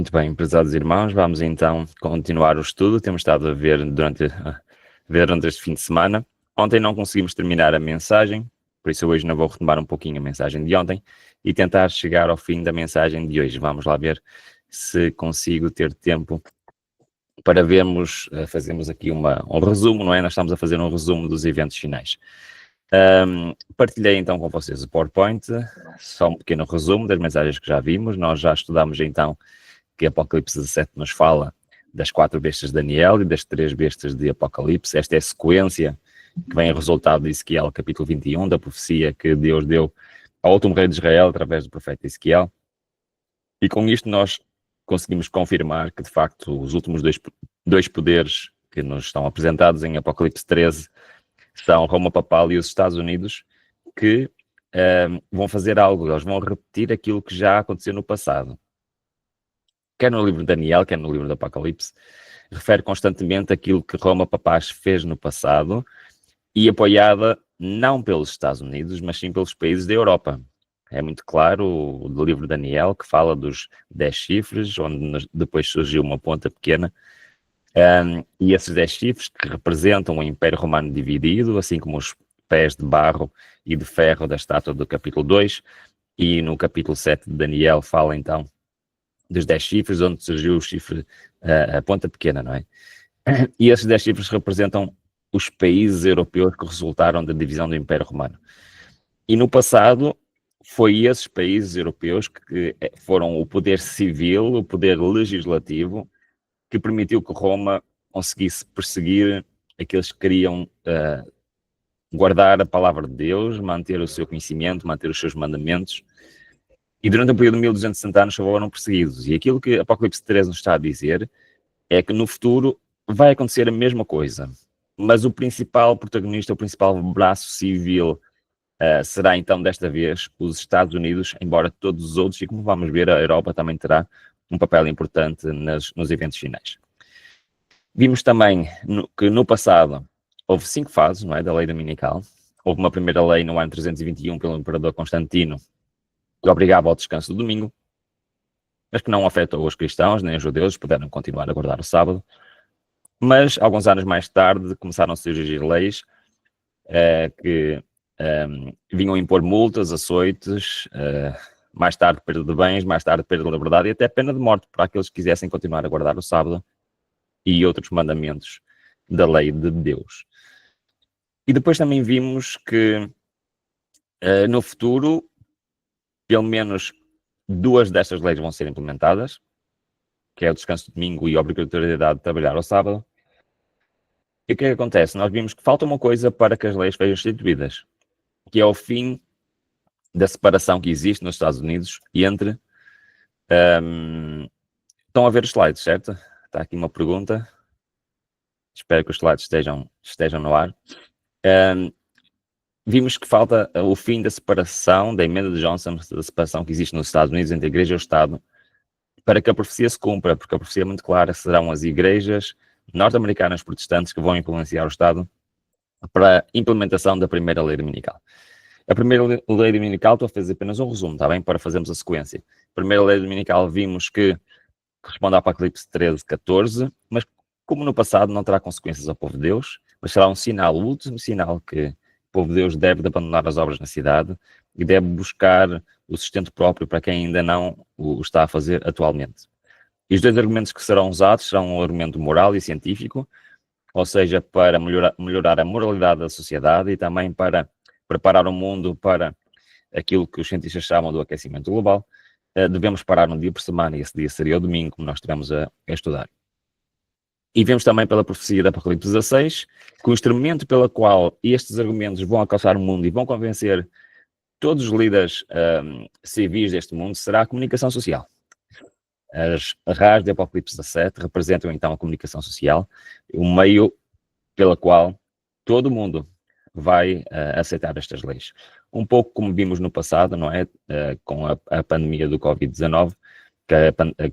Muito bem, prezados irmãos, vamos então continuar o estudo. Temos estado a ver durante este fim de semana. Ontem não conseguimos terminar a mensagem, por isso hoje não vou retomar um pouquinho a mensagem de ontem e tentar chegar ao fim da mensagem de hoje. Vamos lá ver se consigo ter tempo para vermos, fazemos aqui um resumo, não é? Nós estamos a fazer um resumo dos eventos finais. Partilhei então com vocês o PowerPoint, só um pequeno resumo das mensagens que já vimos. Nós já estudamos então que Apocalipse 17 nos fala das 4 bestas de Daniel e das 3 bestas de Apocalipse. Esta é a sequência que vem a resultado de Ezequiel, capítulo 21, da profecia que Deus deu ao último rei de Israel através do profeta Ezequiel. E com isto nós conseguimos confirmar que, de facto, os últimos dois poderes que nos estão apresentados em Apocalipse 13 são Roma Papal e os Estados Unidos, que vão fazer algo, eles vão repetir aquilo que já aconteceu no passado. Quer no livro de Daniel, quer no livro do Apocalipse, refere constantemente aquilo que Roma Papaz fez no passado e apoiada não pelos Estados Unidos, mas sim pelos países da Europa. É muito claro o do livro de Daniel, que fala dos 10 chifres, onde depois surgiu uma ponta pequena, e esses 10 chifres que representam o Império Romano dividido, assim como os pés de barro e de ferro da estátua do capítulo 2, e no capítulo 7 de Daniel fala então dos 10 chifres, onde surgiu o chifre, a ponta pequena, não é? E esses 10 chifres representam os países europeus que resultaram da divisão do Império Romano. E no passado, foi esses países europeus que foram o poder civil, o poder legislativo, que permitiu que Roma conseguisse perseguir aqueles que queriam guardar a palavra de Deus, manter o seu conhecimento, manter os seus mandamentos. E durante um período de 1260 anos foram perseguidos. E aquilo que Apocalipse 13 nos está a dizer é que no futuro vai acontecer a mesma coisa. Mas o principal protagonista, o principal braço civil será então desta vez os Estados Unidos, embora todos os outros, e como vamos ver, a Europa também terá um papel importante nos eventos finais. Vimos também que no passado houve 5 fases, não é, da lei dominical. Houve uma primeira lei no ano 321 pelo imperador Constantino, que obrigava ao descanso do domingo, mas que não afetou os cristãos, nem os judeus, puderam continuar a guardar o sábado. Mas, alguns anos mais tarde, começaram a surgir leis que vinham impor multas, açoites, mais tarde perda de bens, mais tarde perda de liberdade e até pena de morte para aqueles que quisessem continuar a guardar o sábado e outros mandamentos da lei de Deus. E depois também vimos que no futuro, pelo menos 2 destas leis vão ser implementadas, que é o descanso de domingo e a obrigatoriedade de trabalhar ao sábado. E o que é que acontece? Nós vimos que falta uma coisa para que as leis sejam instituídas, que é o fim da separação que existe nos Estados Unidos entre... estão a ver os slides, certo? Está aqui uma pergunta. Espero que os slides estejam no ar. Vimos que falta o fim da separação, da emenda de Johnson, da separação que existe nos Estados Unidos entre a Igreja e o Estado, para que a profecia se cumpra, porque a profecia é muito clara, serão as igrejas norte-americanas protestantes que vão influenciar o Estado para a implementação da primeira lei dominical. A primeira lei dominical, estou a fazer apenas um resumo, está bem? Para fazermos a sequência. A primeira lei dominical vimos que corresponde ao Apocalipse 13, 14, mas como no passado não terá consequências ao povo de Deus, mas será um sinal, o último sinal que o povo de Deus deve de abandonar as obras na cidade e deve buscar o sustento próprio para quem ainda não o está a fazer atualmente. E os 2 argumentos que serão usados serão um argumento moral e científico, ou seja, para melhorar a moralidade da sociedade e também para preparar o mundo para aquilo que os cientistas chamam do aquecimento global. Devemos parar um dia por semana e esse dia seria o domingo, como nós estivemos a estudar. E vemos também pela profecia da Apocalipse 16 que o instrumento pelo qual estes argumentos vão alcançar o mundo e vão convencer todos os líderes civis deste mundo será a comunicação social. As RAs de Apocalipse 17 representam então a comunicação social, o meio pela qual todo mundo vai aceitar estas leis. Um pouco como vimos no passado, não é? Com a pandemia do Covid-19,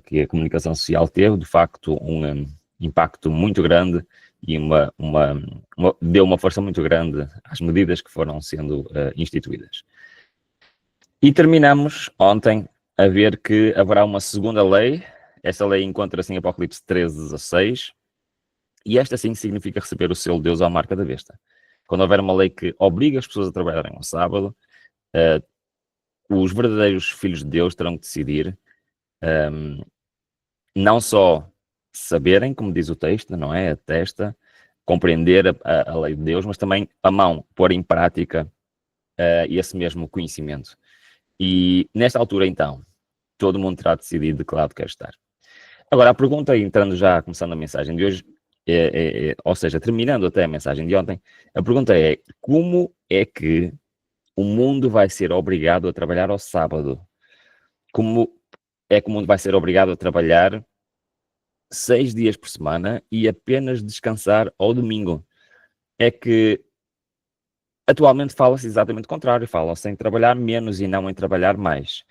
que a comunicação social teve, de facto, um impacto muito grande e deu uma força muito grande às medidas que foram sendo instituídas. E terminamos ontem a ver que haverá uma segunda lei, Esta lei encontra-se em Apocalipse 13:16, e esta sim significa receber o selo de Deus à marca da besta. Quando houver uma lei que obriga as pessoas a trabalharem ao sábado, os verdadeiros filhos de Deus terão que decidir não só saberem, como diz o texto, não é? A testa, compreender a lei de Deus, mas também a mão, pôr em prática esse mesmo conhecimento. E nesta altura, então, todo mundo terá decidido de que lado quer estar. Agora, a pergunta, entrando já, começando a mensagem de hoje, ou seja, terminando até a mensagem de ontem, a pergunta é: como é que o mundo vai ser obrigado a trabalhar ao sábado? Como é que o mundo vai ser obrigado a trabalhar 6 dias por semana e apenas descansar ao domingo? É que atualmente fala-se exatamente o contrário, fala-se em trabalhar menos e não em trabalhar mais.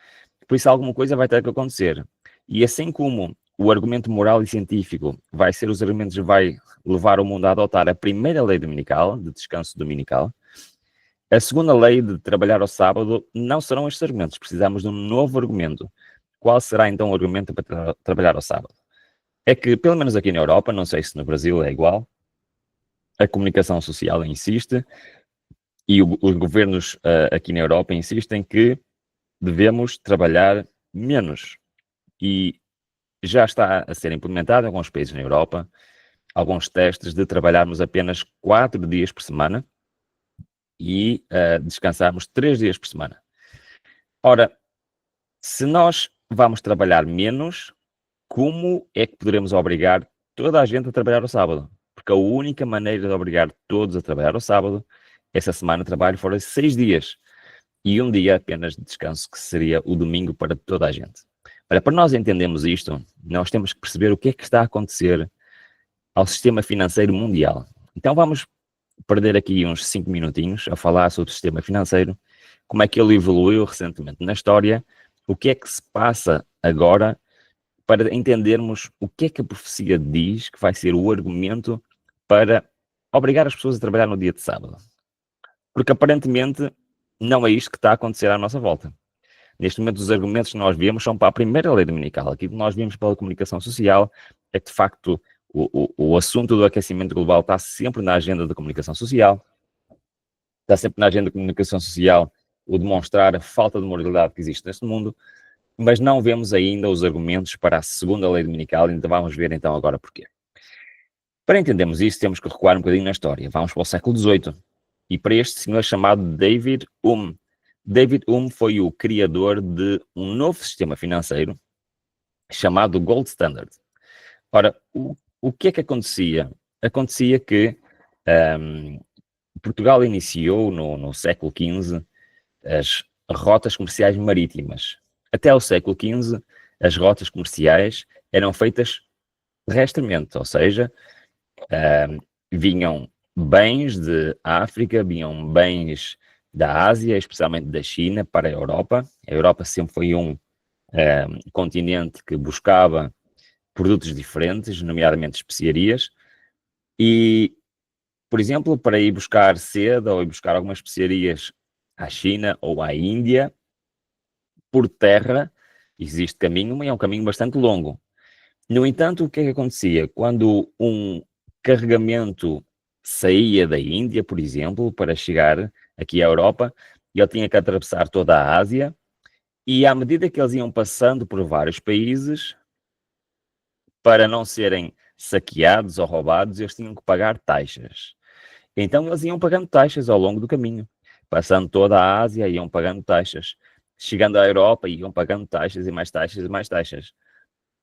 Por isso alguma coisa vai ter que acontecer. E assim como o argumento moral e científico vai ser os argumentos que vai levar o mundo a adotar a primeira lei dominical, de descanso dominical, a segunda lei de trabalhar ao sábado não serão estes argumentos. Precisamos de um novo argumento. Qual será então o argumento para trabalhar ao sábado? É que, pelo menos aqui na Europa, não sei se no Brasil é igual, a comunicação social insiste e os governos aqui na Europa insistem que devemos trabalhar menos. E já está a ser implementado em alguns países na Europa alguns testes de trabalharmos apenas 4 dias por semana e descansarmos 3 dias por semana. Ora, se nós vamos trabalhar menos, como é que poderemos obrigar toda a gente a trabalhar ao sábado? Porque a única maneira de obrigar todos a trabalhar ao sábado, essa semana de trabalho fora 6 dias. E um dia apenas de descanso, que seria o domingo para toda a gente. Ora, para nós entendermos isto, nós temos que perceber o que é que está a acontecer ao sistema financeiro mundial. Então vamos perder aqui uns 5 minutinhos a falar sobre o sistema financeiro, como é que ele evoluiu recentemente na história, o que é que se passa agora, para entendermos o que é que a profecia diz que vai ser o argumento para obrigar as pessoas a trabalhar no dia de sábado. Porque aparentemente não é isto que está a acontecer à nossa volta. Neste momento, os argumentos que nós vemos são para a primeira lei dominical. Aquilo que nós vimos pela comunicação social é que, de facto, o assunto do aquecimento global está sempre na agenda da comunicação social, está sempre na agenda da comunicação social o demonstrar a falta de moralidade que existe neste mundo, mas não vemos ainda os argumentos para a segunda lei dominical, e ainda vamos ver então agora porquê. Para entendermos isso, temos que recuar um bocadinho na história. Vamos para o século XVIII, e para este senhor chamado David Hume. David Hume foi o criador de um novo sistema financeiro chamado Gold Standard. Ora, o que é que acontecia? Acontecia que Portugal iniciou no século XV as rotas comerciais marítimas. Até o século XV, as rotas comerciais eram feitas terrestremente, ou seja, vinham bens de África, vinham bens da Ásia, especialmente da China, para a Europa. A Europa sempre foi um continente que buscava produtos diferentes, nomeadamente especiarias, e, por exemplo, para ir buscar seda ou ir buscar algumas especiarias à China ou à Índia, por terra, existe caminho, mas é um caminho bastante longo. No entanto, o que é que acontecia? Quando um carregamento saía da Índia, por exemplo, para chegar aqui à Europa, ele tinha que atravessar toda a Ásia, e à medida que eles iam passando por vários países, para não serem saqueados ou roubados, eles tinham que pagar taxas. Então eles iam pagando taxas ao longo do caminho. Passando toda a Ásia, iam pagando taxas. Chegando à Europa, iam pagando taxas e mais taxas e mais taxas.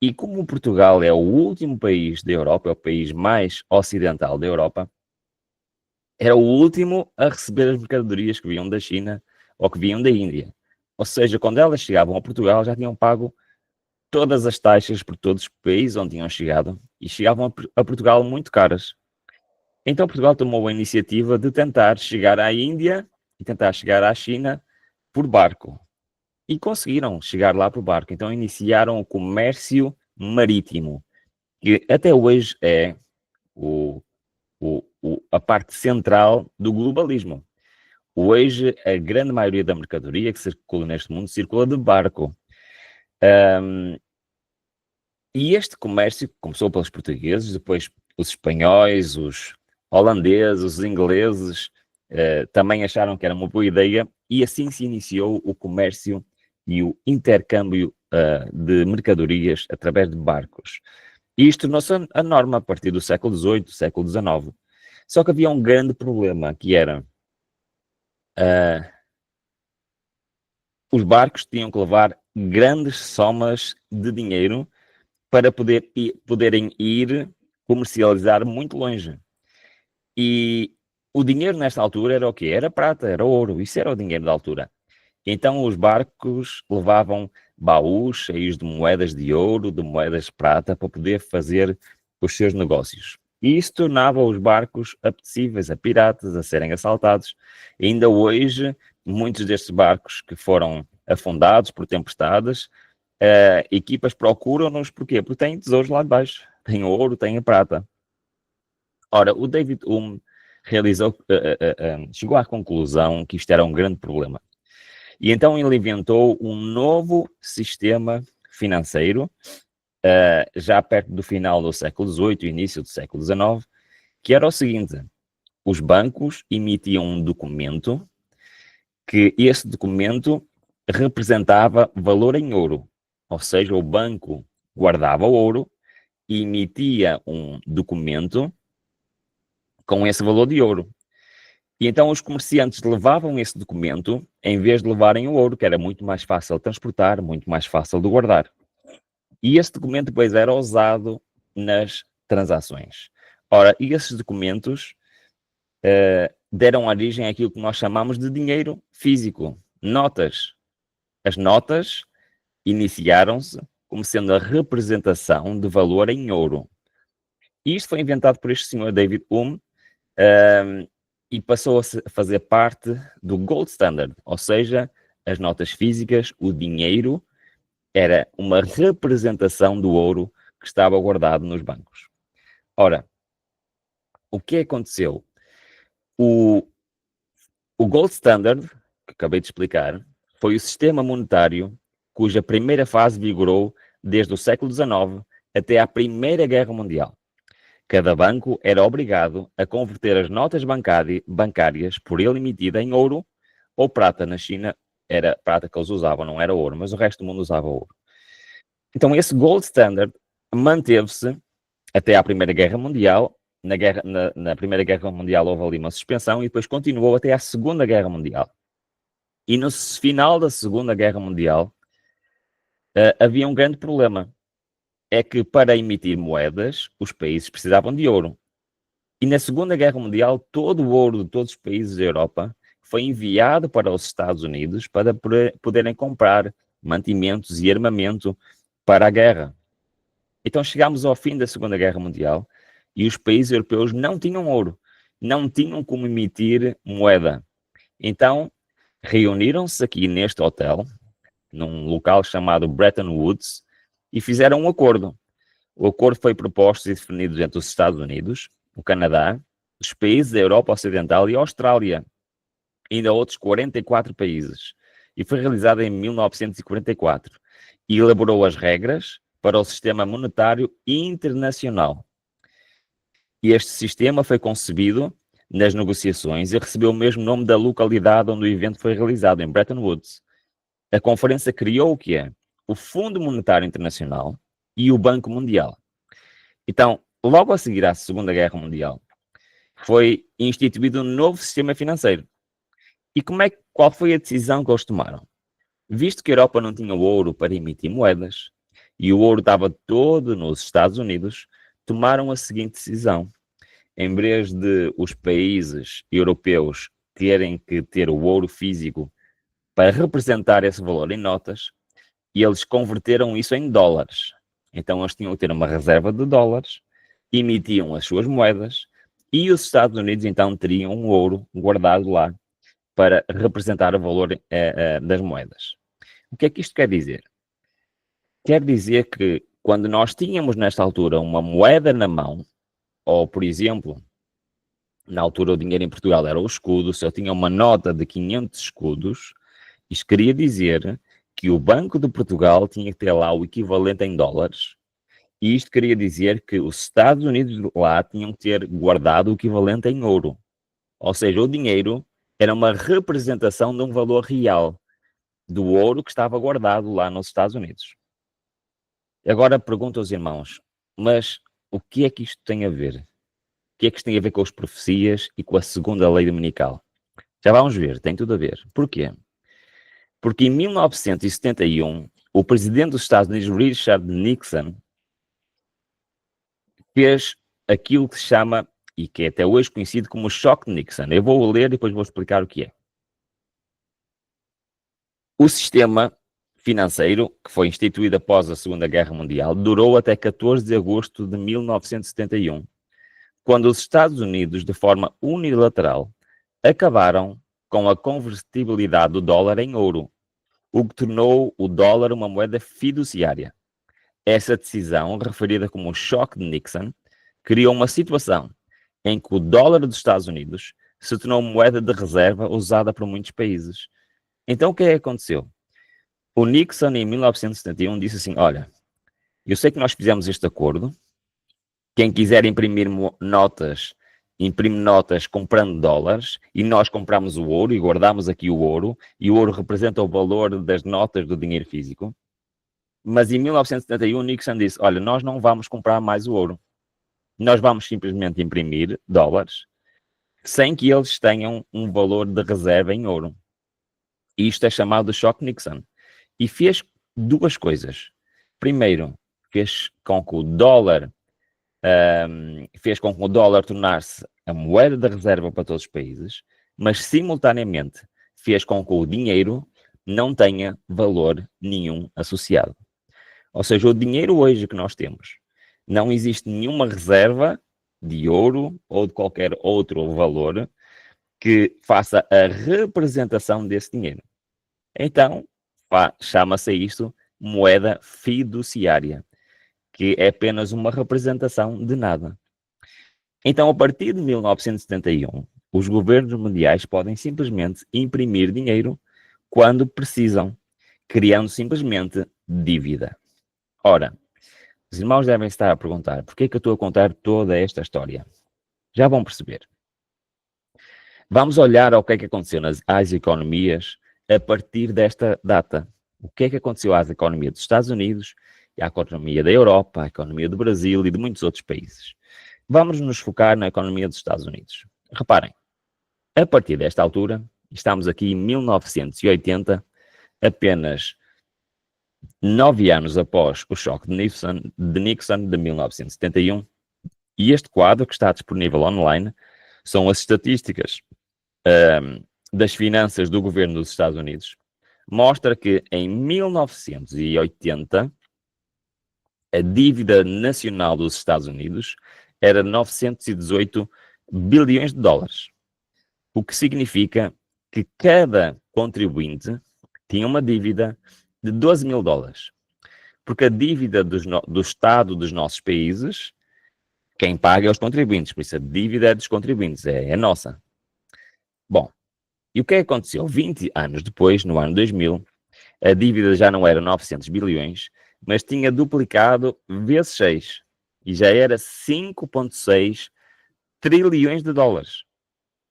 E como Portugal é o último país da Europa, é o país mais ocidental da Europa, era o último a receber as mercadorias que vinham da China ou que vinham da Índia. Ou seja, quando elas chegavam a Portugal, já tinham pago todas as taxas por todos os países onde tinham chegado, e chegavam a Portugal muito caras. Então Portugal tomou a iniciativa de tentar chegar à Índia e tentar chegar à China por barco. E conseguiram chegar lá por barco. Então iniciaram o comércio marítimo, que até hoje é a parte central do globalismo. Hoje, a grande maioria da mercadoria que circula neste mundo circula de barco. E este comércio começou pelos portugueses, depois os espanhóis, os holandeses, os ingleses, também acharam que era uma boa ideia, e assim se iniciou o comércio e o intercâmbio de mercadorias através de barcos. E isto tornou-se a norma a partir do século XVIII, do século XIX. Só que havia um grande problema, que era os barcos tinham que levar grandes somas de dinheiro para poderem ir comercializar muito longe. E o dinheiro nesta altura era o quê? Era prata, era ouro, isso era o dinheiro da altura. Então os barcos levavam baús cheios de moedas de ouro, de moedas de prata, para poder fazer os seus negócios. E isso tornava os barcos apetecíveis a piratas, a serem assaltados. E ainda hoje, muitos destes barcos que foram afundados por tempestades, equipas procuram-nos, porquê? Porque têm tesouros lá de baixo. Têm ouro, têm a prata. Ora, o David Hume chegou à conclusão que isto era um grande problema. E então ele inventou um novo sistema financeiro, já perto do final do século XVIII e início do século XIX, que era o seguinte: os bancos emitiam um documento, que esse documento representava valor em ouro. Ou seja, o banco guardava o ouro e emitia um documento com esse valor de ouro. E então os comerciantes levavam esse documento em vez de levarem o ouro, que era muito mais fácil de transportar, muito mais fácil de guardar. E esse documento depois era usado nas transações. Ora, e esses documentos deram origem àquilo que nós chamamos de dinheiro físico, notas. As notas iniciaram-se como sendo a representação de valor em ouro. E isto foi inventado por este senhor David Hume, e passou a fazer parte do gold standard, ou seja, as notas físicas, o dinheiro, era uma representação do ouro que estava guardado nos bancos. Ora, o que aconteceu? O gold standard, que acabei de explicar, foi o sistema monetário cuja primeira fase vigorou desde o século XIX até à Primeira Guerra Mundial. Cada banco era obrigado a converter as notas bancárias por ele emitida em ouro ou prata. Na China era prata que eles usavam, não era ouro, mas o resto do mundo usava ouro. Então esse gold standard manteve-se até à Primeira Guerra Mundial. Na Primeira Guerra Mundial houve ali uma suspensão e depois continuou até à Segunda Guerra Mundial. E no final da Segunda Guerra Mundial havia um grande problema. É que para emitir moedas, os países precisavam de ouro. E na Segunda Guerra Mundial, todo o ouro de todos os países da Europa foi enviado para os Estados Unidos para poderem comprar mantimentos e armamento para a guerra. Então chegámos ao fim da Segunda Guerra Mundial e os países europeus não tinham ouro, não tinham como emitir moeda. Então reuniram-se aqui neste hotel, num local chamado Bretton Woods, e fizeram um acordo. O acordo foi proposto e definido entre os Estados Unidos, o Canadá, os países da Europa Ocidental e a Austrália, e ainda outros 44 países. E foi realizado em 1944. E elaborou as regras para o sistema monetário internacional. E este sistema foi concebido nas negociações e recebeu o mesmo nome da localidade onde o evento foi realizado, em Bretton Woods. A conferência criou o que é? O Fundo Monetário Internacional e o Banco Mundial. Então, logo a seguir à Segunda Guerra Mundial, foi instituído um novo sistema financeiro. E qual foi a decisão que eles tomaram? Visto que a Europa não tinha ouro para emitir moedas, e o ouro estava todo nos Estados Unidos, tomaram a seguinte decisão. Em vez de os países europeus terem que ter o ouro físico para representar esse valor em notas, e eles converteram isso em dólares. Então eles tinham que ter uma reserva de dólares, emitiam as suas moedas, e os Estados Unidos então teriam um ouro guardado lá para representar o valor das moedas. O que é que isto quer dizer? Quer dizer que quando nós tínhamos nesta altura uma moeda na mão, ou por exemplo, na altura o dinheiro em Portugal era o escudo, se eu tinha uma nota de 500 escudos, isto queria dizer que o Banco de Portugal tinha que ter lá o equivalente em dólares, E isto queria dizer que os Estados Unidos lá tinham que ter guardado o equivalente em ouro. Ou seja, o dinheiro era uma representação de um valor real do ouro que estava guardado lá nos Estados Unidos. Agora pergunto aos irmãos, mas o que é que isto tem a ver? O que é que isto tem a ver com as profecias e com a segunda lei dominical? Já vamos ver, tem tudo a ver. Porquê? Porque em 1971, o presidente dos Estados Unidos, Richard Nixon, fez aquilo que se chama, e que é até hoje conhecido como o choque de Nixon. Eu vou ler e depois vou explicar o que é. O sistema financeiro, que foi instituído após a Segunda Guerra Mundial, durou até 14 de agosto de 1971, quando os Estados Unidos, de forma unilateral, acabaram com a convertibilidade do dólar em ouro, o que tornou o dólar uma moeda fiduciária. Essa decisão, referida como o choque de Nixon, criou uma situação em que o dólar dos Estados Unidos se tornou moeda de reserva usada por muitos países. Então, o que é que aconteceu? O Nixon, em 1971, disse assim, olha, eu sei que nós fizemos este acordo, quem quiser imprimir notas, imprime notas comprando dólares, e nós compramos o ouro e guardamos aqui o ouro, e o ouro representa o valor das notas do dinheiro físico. Mas em 1971, Nixon disse, olha, nós não vamos comprar mais o ouro. Nós vamos simplesmente imprimir dólares sem que eles tenham um valor de reserva em ouro. E isto é chamado de choque Nixon. E fez duas coisas. Primeiro, fez com que o dólar tornar-se a moeda de reserva para todos os países, mas simultaneamente fez com que o dinheiro não tenha valor nenhum associado. Ou seja, o dinheiro hoje que nós temos, não existe nenhuma reserva de ouro ou de qualquer outro valor que faça a representação desse dinheiro. Então, chama-se isto moeda fiduciária, que é apenas uma representação de nada. Então, a partir de 1971, os governos mundiais podem simplesmente imprimir dinheiro quando precisam, criando simplesmente dívida. Ora, os irmãos devem estar a perguntar, por que é que eu estou a contar toda esta história? Já vão perceber. Vamos olhar ao que é que aconteceu às economias a partir desta data. O que é que aconteceu às economias dos Estados Unidos, e à economia da Europa, à economia do Brasil e de muitos outros países. Vamos nos focar na economia dos Estados Unidos. Reparem, a partir desta altura, estamos aqui em 1980, apenas 9 anos após o choque de Nixon de 1971, e este quadro, que está disponível online, são as estatísticas das finanças do governo dos Estados Unidos, mostra que em 1980 a dívida nacional dos Estados Unidos era 918 bilhões de dólares, o que significa que cada contribuinte tinha uma dívida de 12 mil dólares. Porque a dívida do Estado dos nossos países, quem paga é os contribuintes, por isso a dívida é dos contribuintes, é nossa. Bom, e o que aconteceu? 20 anos depois, no ano 2000, a dívida já não era 900 bilhões, mas tinha duplicado vezes 6 e já era 5,6 trilhões de dólares.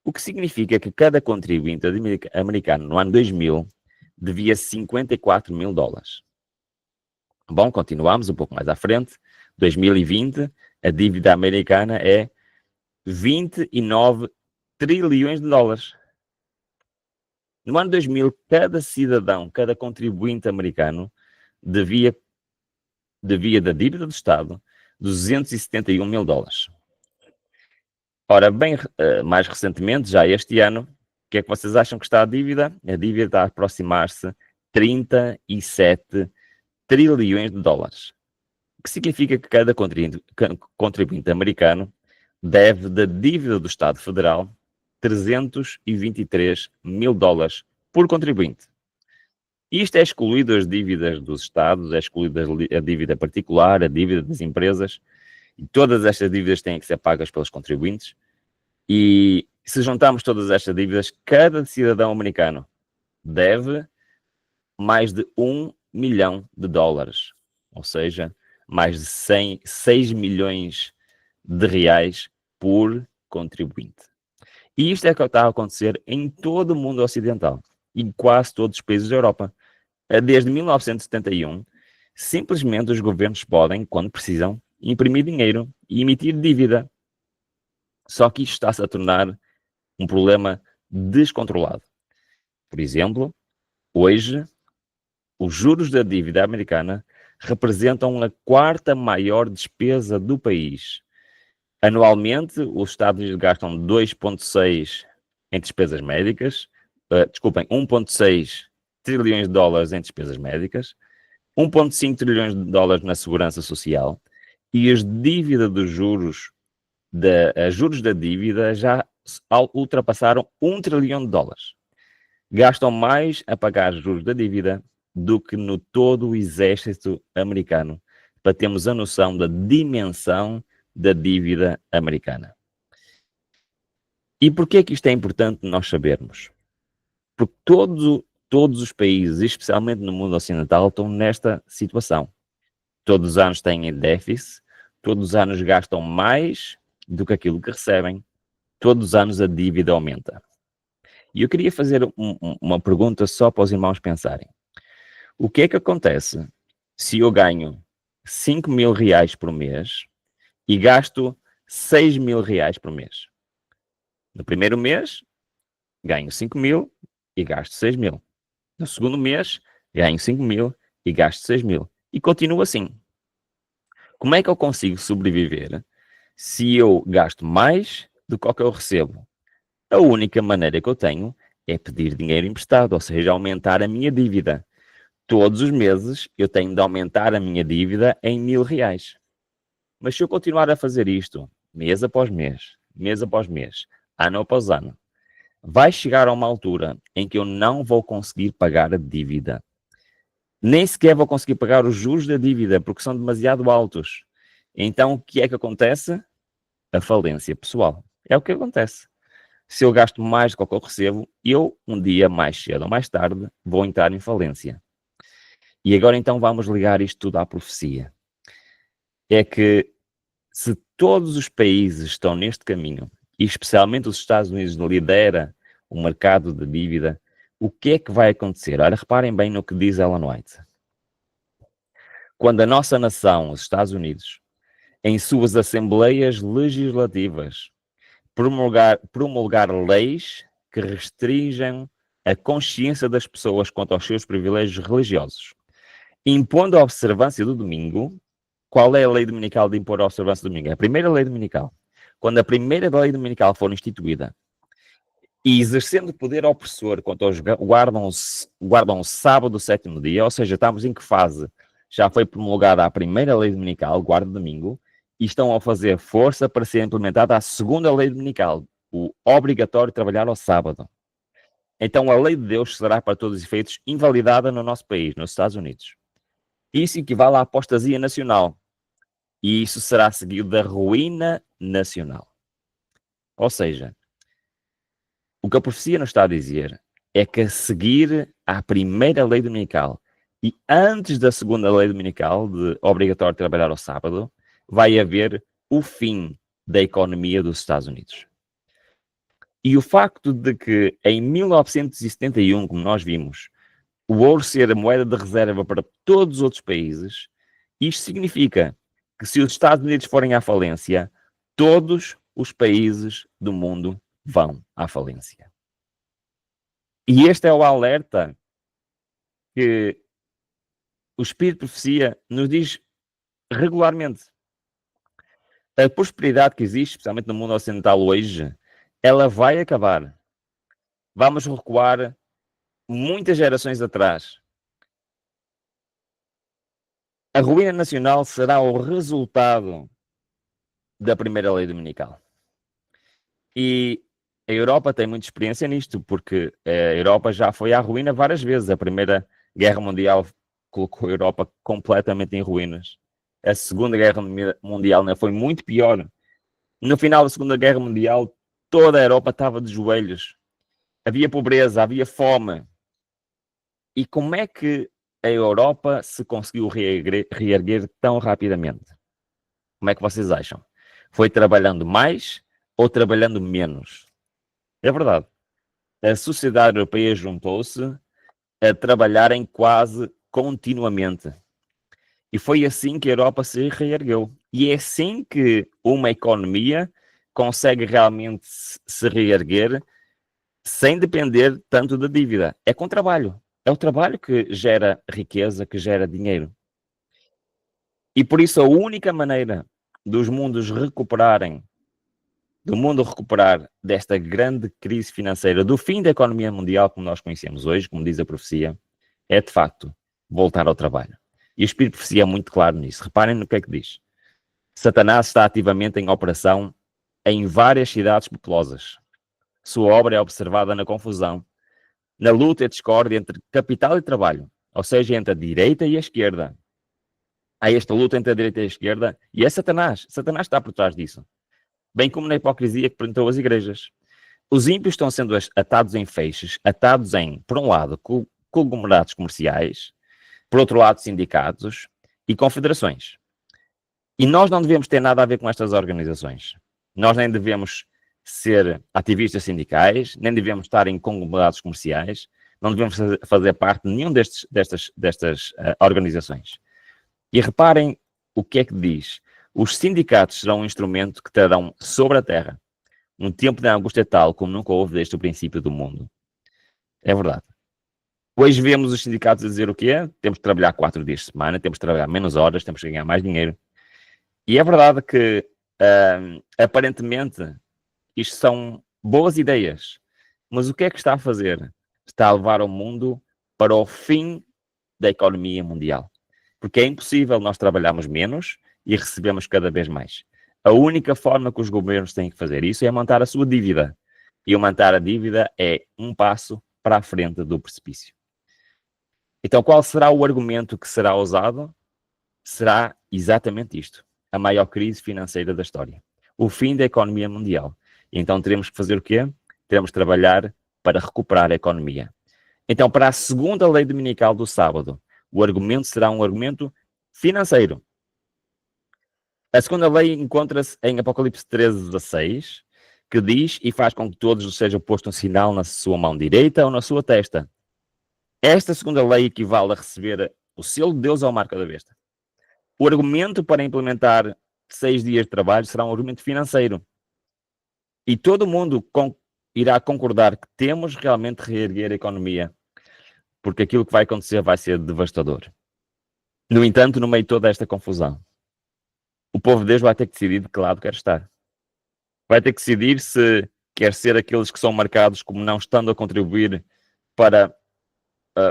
O que significa que cada contribuinte americano no ano 2000 devia 54 mil dólares. Bom, continuamos um pouco mais à frente. 2020, a dívida americana é 29 trilhões de dólares. No ano 2000, cada cidadão, cada contribuinte americano devia da dívida do Estado 271 mil dólares. Ora, bem, mais recentemente, já este ano, o que é que vocês acham que está a dívida? A dívida está a aproximar-se 37 trilhões de dólares. O que significa que cada contribuinte americano deve da dívida do Estado Federal 323 mil dólares por contribuinte. Isto é excluído as dívidas dos Estados, é excluído a dívida particular, a dívida das empresas, e todas estas dívidas têm que ser pagas pelos contribuintes. E se juntarmos todas estas dívidas, cada cidadão americano deve mais de 1 milhão de dólares, ou seja, mais de 6 milhões de reais por contribuinte. E isto é o que está a acontecer em todo o mundo ocidental, em quase todos os países da Europa. Desde 1971, simplesmente os governos podem, quando precisam, imprimir dinheiro e emitir dívida. Só que isto está-se a tornar um problema descontrolado. Por exemplo, hoje, os juros da dívida americana representam a quarta maior despesa do país. Anualmente, os Estados Unidos gastam 2,6 em despesas médicas, 1,6 trilhões de dólares em despesas médicas, 1,5 trilhões de dólares na segurança social, e as dívidas dos juros da dívida já ultrapassaram 1 trilhão de dólares. Gastam mais a pagar juros da dívida do que no todo o exército americano, para termos a noção da dimensão da dívida americana. E porquê é que isto é importante nós sabermos? Porque todos os países, especialmente no mundo ocidental, estão nesta situação. Todos os anos têm déficit, todos os anos gastam mais do que aquilo que recebem, todos os anos a dívida aumenta. E eu queria fazer uma pergunta só para os irmãos pensarem. O que é que acontece se eu ganho 5 mil reais por mês e gasto 6 mil reais por mês? No primeiro mês, ganho 5 mil e gasto 6 mil. No segundo mês, ganho 5 mil e gasto 6 mil. E continuo assim. Como é que eu consigo sobreviver se eu gasto mais do que o que eu recebo? A única maneira que eu tenho é pedir dinheiro emprestado, ou seja, aumentar a minha dívida. Todos os meses eu tenho de aumentar a minha dívida em 1.000 reais. Mas se eu continuar a fazer isto, mês após mês, ano após ano, vai chegar a uma altura em que eu não vou conseguir pagar a dívida. Nem sequer vou conseguir pagar os juros da dívida, porque são demasiado altos. Então, o que é que acontece? A falência pessoal. É o que acontece. Se eu gasto mais do que eu recebo, eu, um dia mais cedo ou mais tarde, vou entrar em falência. E agora então vamos ligar isto tudo à profecia. É que se todos os países estão neste caminho, e especialmente os Estados Unidos lidera o mercado de dívida, o que é que vai acontecer? Olha, reparem bem no que diz Ellen White. Quando a nossa nação, os Estados Unidos, em suas assembleias legislativas, promulgar leis que restringem a consciência das pessoas quanto aos seus privilégios religiosos, impondo a observância do domingo. Qual é a lei dominical de impor a observância do domingo? É a primeira lei dominical. Quando a primeira lei dominical for instituída e exercendo poder opressor quanto aos guardam o sábado, o sétimo dia, ou seja, estamos em que fase? Já foi promulgada a primeira lei dominical, guarda domingo, e estão a fazer força para ser implementada a segunda lei dominical, o obrigatório de trabalhar ao sábado. Então a lei de Deus será, para todos os efeitos, invalidada no nosso país, nos Estados Unidos. Isso equivale à apostasia nacional. E isso será seguido da ruína nacional. Ou seja, o que a profecia nos está a dizer é que a seguir à primeira lei dominical e antes da segunda lei dominical, de obrigatório trabalhar ao sábado, vai haver o fim da economia dos Estados Unidos. E o facto de que em 1971, como nós vimos, o ouro ser a moeda de reserva para todos os outros países, isto significa que se os Estados Unidos forem à falência, todos os países do mundo vão à falência. E este é o alerta que o Espírito de Profecia nos diz regularmente. A prosperidade que existe, especialmente no mundo ocidental hoje, ela vai acabar. Vamos recuar muitas gerações atrás. A ruína nacional será o resultado da primeira lei dominical. E a Europa tem muita experiência nisto, porque a Europa já foi à ruína várias vezes. A Primeira Guerra Mundial colocou a Europa completamente em ruínas. A Segunda Guerra Mundial foi muito pior. No final da Segunda Guerra Mundial, toda a Europa estava de joelhos. Havia pobreza, havia fome. E como é que a Europa se conseguiu reerguer tão rapidamente? Como é que vocês acham? Foi trabalhando mais ou trabalhando menos? É verdade. A sociedade europeia juntou-se a trabalharem quase continuamente. E foi assim que a Europa se reergueu. E é assim que uma economia consegue realmente se reerguer sem depender tanto da dívida. É com trabalho. É o trabalho que gera riqueza, que gera dinheiro. E por isso a única maneira dos mundos recuperarem, do mundo recuperar desta grande crise financeira, do fim da economia mundial como nós conhecemos hoje, como diz a profecia, é de facto voltar ao trabalho. E o Espírito de Profecia é muito claro nisso. Reparem no que é que diz. Satanás está ativamente em operação em várias cidades populosas. Sua obra é observada na confusão, na luta e discórdia entre capital e trabalho, ou seja, entre a direita e a esquerda. Há esta luta entre a direita e a esquerda e é Satanás. Satanás está por trás disso. Bem como na hipocrisia que prentou as igrejas. Os ímpios estão sendo atados em feixes, atados em, por um lado, conglomerados comerciais, por outro lado, sindicatos e confederações. E nós não devemos ter nada a ver com estas organizações. Nós nem devemos ser ativistas sindicais, nem devemos estar em conglomerados comerciais, não devemos fazer parte de nenhum destas organizações. E reparem o que é que diz. Os sindicatos serão um instrumento que trarão sobre a terra um tempo de angústia tal como nunca houve desde o princípio do mundo. É verdade. Hoje vemos os sindicatos a dizer o quê? Temos de trabalhar 4 dias de semana, temos de trabalhar menos horas, temos de ganhar mais dinheiro. E é verdade que, aparentemente, isto são boas ideias. Mas o que é que está a fazer? Está a levar o mundo para o fim da economia mundial. Porque é impossível nós trabalharmos menos e recebemos cada vez mais. A única forma que os governos têm que fazer isso é aumentar a sua dívida. E aumentar a dívida é um passo para a frente do precipício. Então, qual será o argumento que será usado? Será exatamente isto. A maior crise financeira da história. O fim da economia mundial. Então, teremos que fazer o quê? Teremos que trabalhar para recuperar a economia. Então, para a segunda lei dominical do sábado, o argumento será um argumento financeiro. A segunda lei encontra-se em Apocalipse 13:16, que diz: e faz com que todos lhes seja posto um sinal na sua mão direita ou na sua testa. Esta segunda lei equivale a receber o selo de Deus ou a marca da besta. O argumento para implementar 6 dias de trabalho será um argumento financeiro. E todo mundo irá concordar que temos realmente de reerguer a economia, porque aquilo que vai acontecer vai ser devastador. No entanto, no meio de toda esta confusão, o povo de Deus vai ter que decidir de que lado quer estar. Vai ter que decidir se quer ser aqueles que são marcados como não estando a contribuir para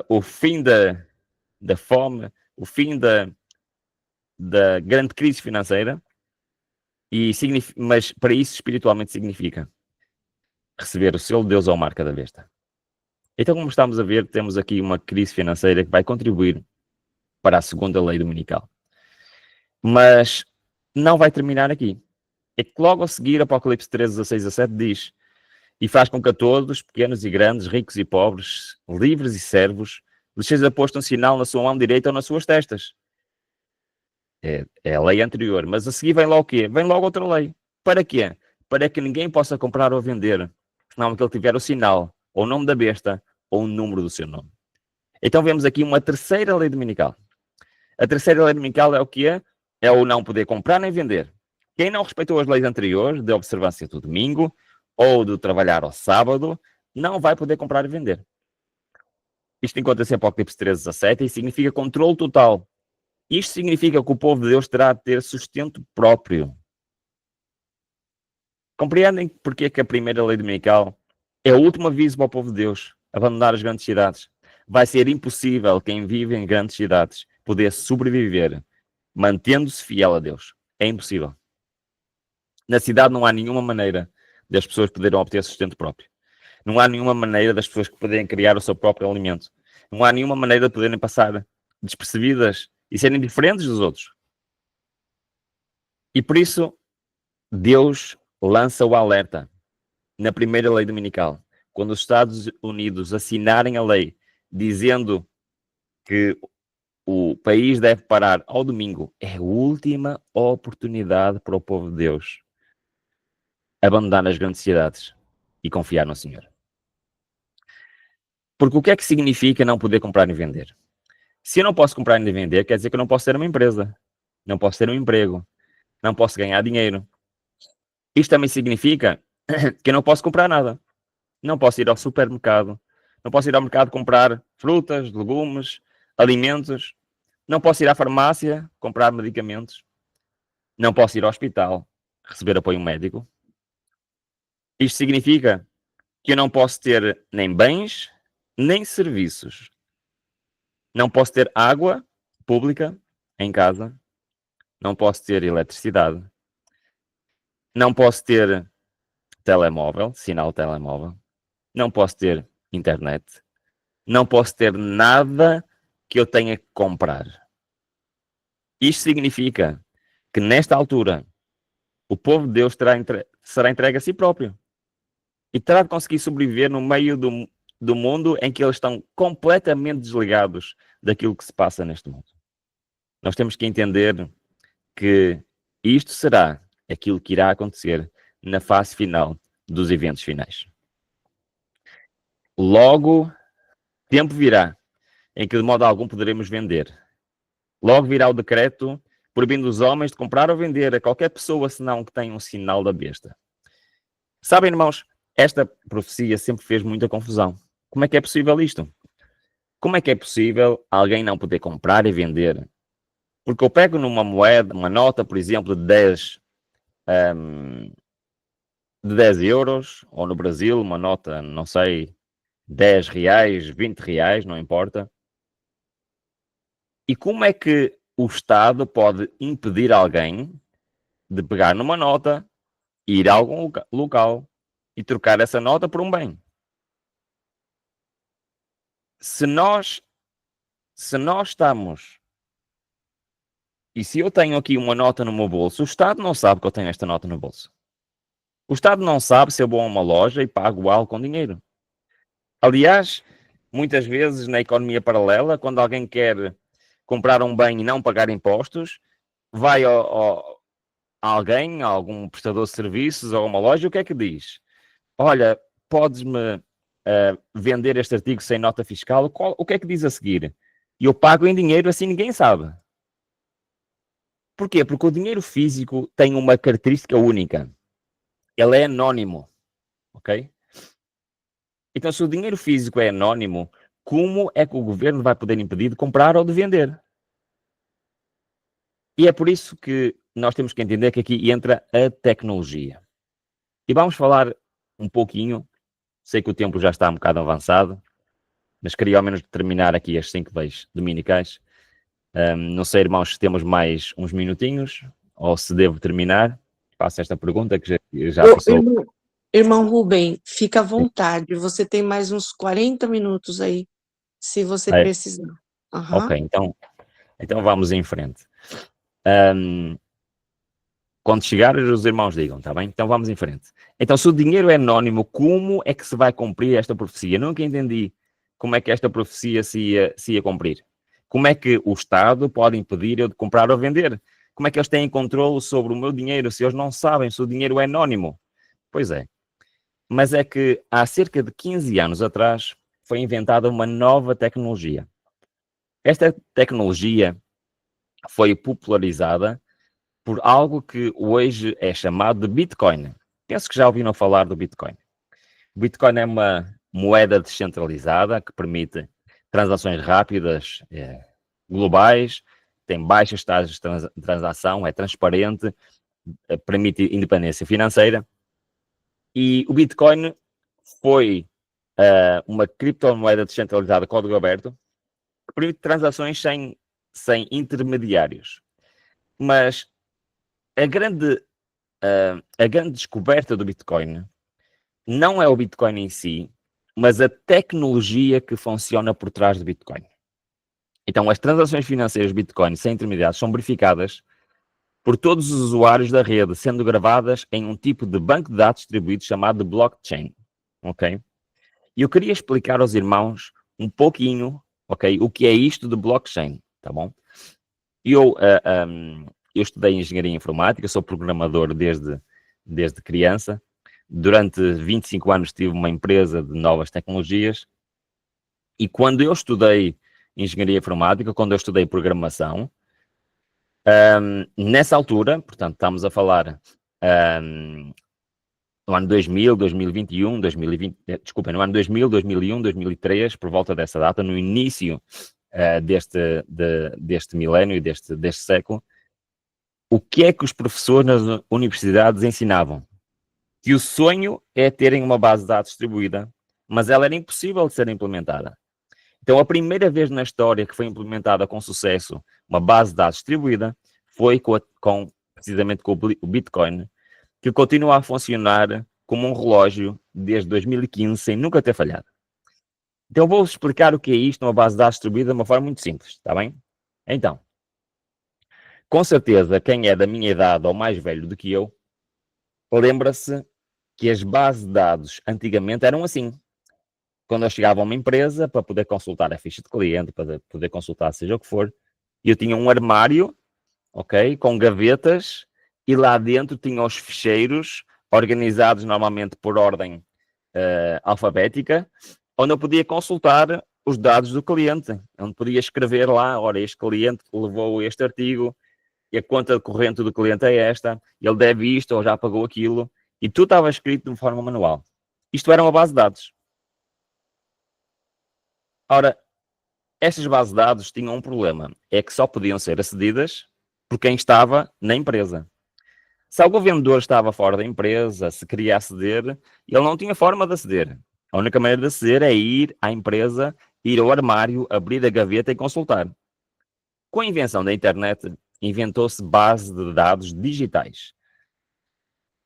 o fim da fome, o fim da grande crise financeira, mas para isso espiritualmente significa receber o selo de Deus ou a marca da besta. Então, como estamos a ver, temos aqui uma crise financeira que vai contribuir para a segunda lei dominical. Mas não vai terminar aqui. É que logo a seguir, Apocalipse 13:16-17 diz: e faz com que a todos, pequenos e grandes, ricos e pobres, livres e servos, lhes seja posto um sinal na sua mão direita ou nas suas testas. É a lei anterior. Mas a seguir vem logo o quê? Vem logo outra lei. Para quê? Para que ninguém possa comprar ou vender, senão que ele tiver o sinal, ou o nome da besta, ou o número do seu nome. Então vemos aqui uma terceira lei dominical. A terceira lei dominical é o quê? É o não poder comprar nem vender. Quem não respeitou as leis anteriores, de observância do domingo, ou do trabalhar ao sábado, não vai poder comprar e vender. Isto encontra-se em Apocalipse 13:17 e significa controle total. Isto significa que o povo de Deus terá de ter sustento próprio. Compreendem porque é que a primeira lei dominical é o último aviso para o povo de Deus abandonar as grandes cidades? Vai ser impossível quem vive em grandes cidades poder sobreviver mantendo-se fiel a Deus. É impossível. Na cidade não há nenhuma maneira das pessoas poderem obter sustento próprio. Não há nenhuma maneira das pessoas que poderem criar o seu próprio alimento. Não há nenhuma maneira de poderem passar despercebidas e serem diferentes dos outros. E por isso, Deus lança o alerta na primeira lei dominical. Quando os Estados Unidos assinarem a lei dizendo que o país deve parar ao domingo. É a última oportunidade para o povo de Deus abandonar as grandes cidades e confiar no Senhor. Porque o que é que significa não poder comprar e vender? Se eu não posso comprar e vender, quer dizer que eu não posso ter uma empresa, não posso ter um emprego, não posso ganhar dinheiro. Isto também significa que eu não posso comprar nada. Não posso ir ao supermercado, não posso ir ao mercado comprar frutas, legumes, alimentos, não posso ir à farmácia comprar medicamentos, não posso ir ao hospital receber apoio médico. Isto significa que eu não posso ter nem bens, nem serviços. Não posso ter água pública em casa, não posso ter eletricidade, não posso ter telemóvel, sinal telemóvel, não posso ter internet, não posso ter nada que eu tenha que comprar. Isto significa que nesta altura o povo de Deus será entregue a si próprio e terá de conseguir sobreviver no meio do mundo em que eles estão completamente desligados daquilo que se passa neste mundo. Nós temos que entender que isto será aquilo que irá acontecer na fase final dos eventos finais. Logo, tempo virá em que de modo algum poderemos vender. Logo virá o decreto proibindo os homens de comprar ou vender a qualquer pessoa senão que tenha um sinal da besta. Sabem, irmãos, esta profecia sempre fez muita confusão. Como é que é possível isto? Como é que é possível alguém não poder comprar e vender? Porque eu pego numa moeda, uma nota, por exemplo, de 10 euros, ou no Brasil, uma nota, não sei, 10 reais, 20 reais, não importa. E como é que o Estado pode impedir alguém de pegar numa nota, ir a algum local e trocar essa nota por um bem? Se nós estamos, e se eu tenho aqui uma nota no meu bolso, o Estado não sabe que eu tenho esta nota no bolso. O Estado não sabe se eu vou a uma loja e pago algo com dinheiro. Aliás, muitas vezes na economia paralela, quando alguém quer comprar um bem e não pagar impostos, vai a alguém, a algum prestador de serviços ou a uma loja, o que é que diz? Olha, podes-me vender este artigo sem nota fiscal? O que é que diz a seguir? E eu pago em dinheiro, assim ninguém sabe. Porquê? Porque o dinheiro físico tem uma característica única. Ele é anónimo, ok? Então, se o dinheiro físico é anónimo, como é que o governo vai poder impedir de comprar ou de vender? E é por isso que nós temos que entender que aqui entra a tecnologia. E vamos falar um pouquinho, sei que o tempo já está um bocado avançado, mas queria ao menos terminar aqui as 5 leis dominicais. Não sei, irmãos, se temos mais uns minutinhos ou se devo terminar. Faço esta pergunta que já passou. Irmão Rubem, fica à vontade, você tem mais uns 40 minutos aí, se você precisar. Uhum. Ok, então vamos em frente. Quando chegar, os irmãos digam, está bem? Então vamos em frente. Então, se o dinheiro é anónimo, como é que se vai cumprir esta profecia? Nunca entendi como é que esta profecia se ia cumprir. Como é que o Estado pode impedir eu de comprar ou vender? Como é que eles têm controle sobre o meu dinheiro se eles não sabem se o dinheiro é anónimo? Pois é. Mas é que há cerca de 15 anos atrás foi inventada uma nova tecnologia. Esta tecnologia foi popularizada por algo que hoje é chamado de Bitcoin. Penso que já ouviram falar do Bitcoin. O Bitcoin é uma moeda descentralizada que permite transações rápidas, globais, tem baixas taxas de transação, é transparente, permite independência financeira. E o Bitcoin foi uma criptomoeda descentralizada, código aberto, que permite transações sem intermediários. Mas a grande descoberta do Bitcoin não é o Bitcoin em si, mas a tecnologia que funciona por trás do Bitcoin. Então, as transações financeiras Bitcoin sem intermediários são verificadas por todos os usuários da rede, sendo gravadas em um tipo de banco de dados distribuído chamado de blockchain, ok? E eu queria explicar aos irmãos um pouquinho, ok, o que é isto de blockchain. tá bom? Eu estudei engenharia informática, sou programador desde criança. Durante 25 anos tive uma empresa de novas tecnologias e quando eu estudei engenharia informática, quando eu estudei programação, nessa altura, portanto, estamos a falar no ano 2000, 2021, 2020, desculpa, no ano 2000, 2001, 2003, por volta dessa data, no início deste milénio e deste século, o que é que os professores nas universidades ensinavam? Que o sonho é terem uma base de dados distribuída, mas ela era impossível de ser implementada. Então, a primeira vez na história que foi implementada com sucesso uma base de dados distribuída foi precisamente com o Bitcoin, que continua a funcionar como um relógio desde 2015, sem nunca ter falhado. Então, vou explicar o que é isto, uma base de dados distribuída, de uma forma muito simples, está bem? Então, com certeza, quem é da minha idade ou mais velho do que eu, lembra-se que as bases de dados antigamente eram assim. Quando eu chegava a uma empresa para poder consultar a ficha de cliente, para poder consultar seja o que for, eu tinha um armário, ok, com gavetas, e lá dentro tinha os ficheiros organizados normalmente por ordem alfabética, onde eu podia consultar os dados do cliente, onde podia escrever lá, ora, este cliente levou este artigo, e a conta corrente do cliente é esta, ele deve isto ou já pagou aquilo, e tudo estava escrito de forma manual. Isto era uma base de dados. Ora, estas bases de dados tinham um problema, é que só podiam ser acedidas por quem estava na empresa. Se algum vendedor estava fora da empresa, se queria aceder, ele não tinha forma de aceder. A única maneira de aceder é ir à empresa, ir ao armário, abrir a gaveta e consultar. Com a invenção da internet, inventou-se base de dados digitais.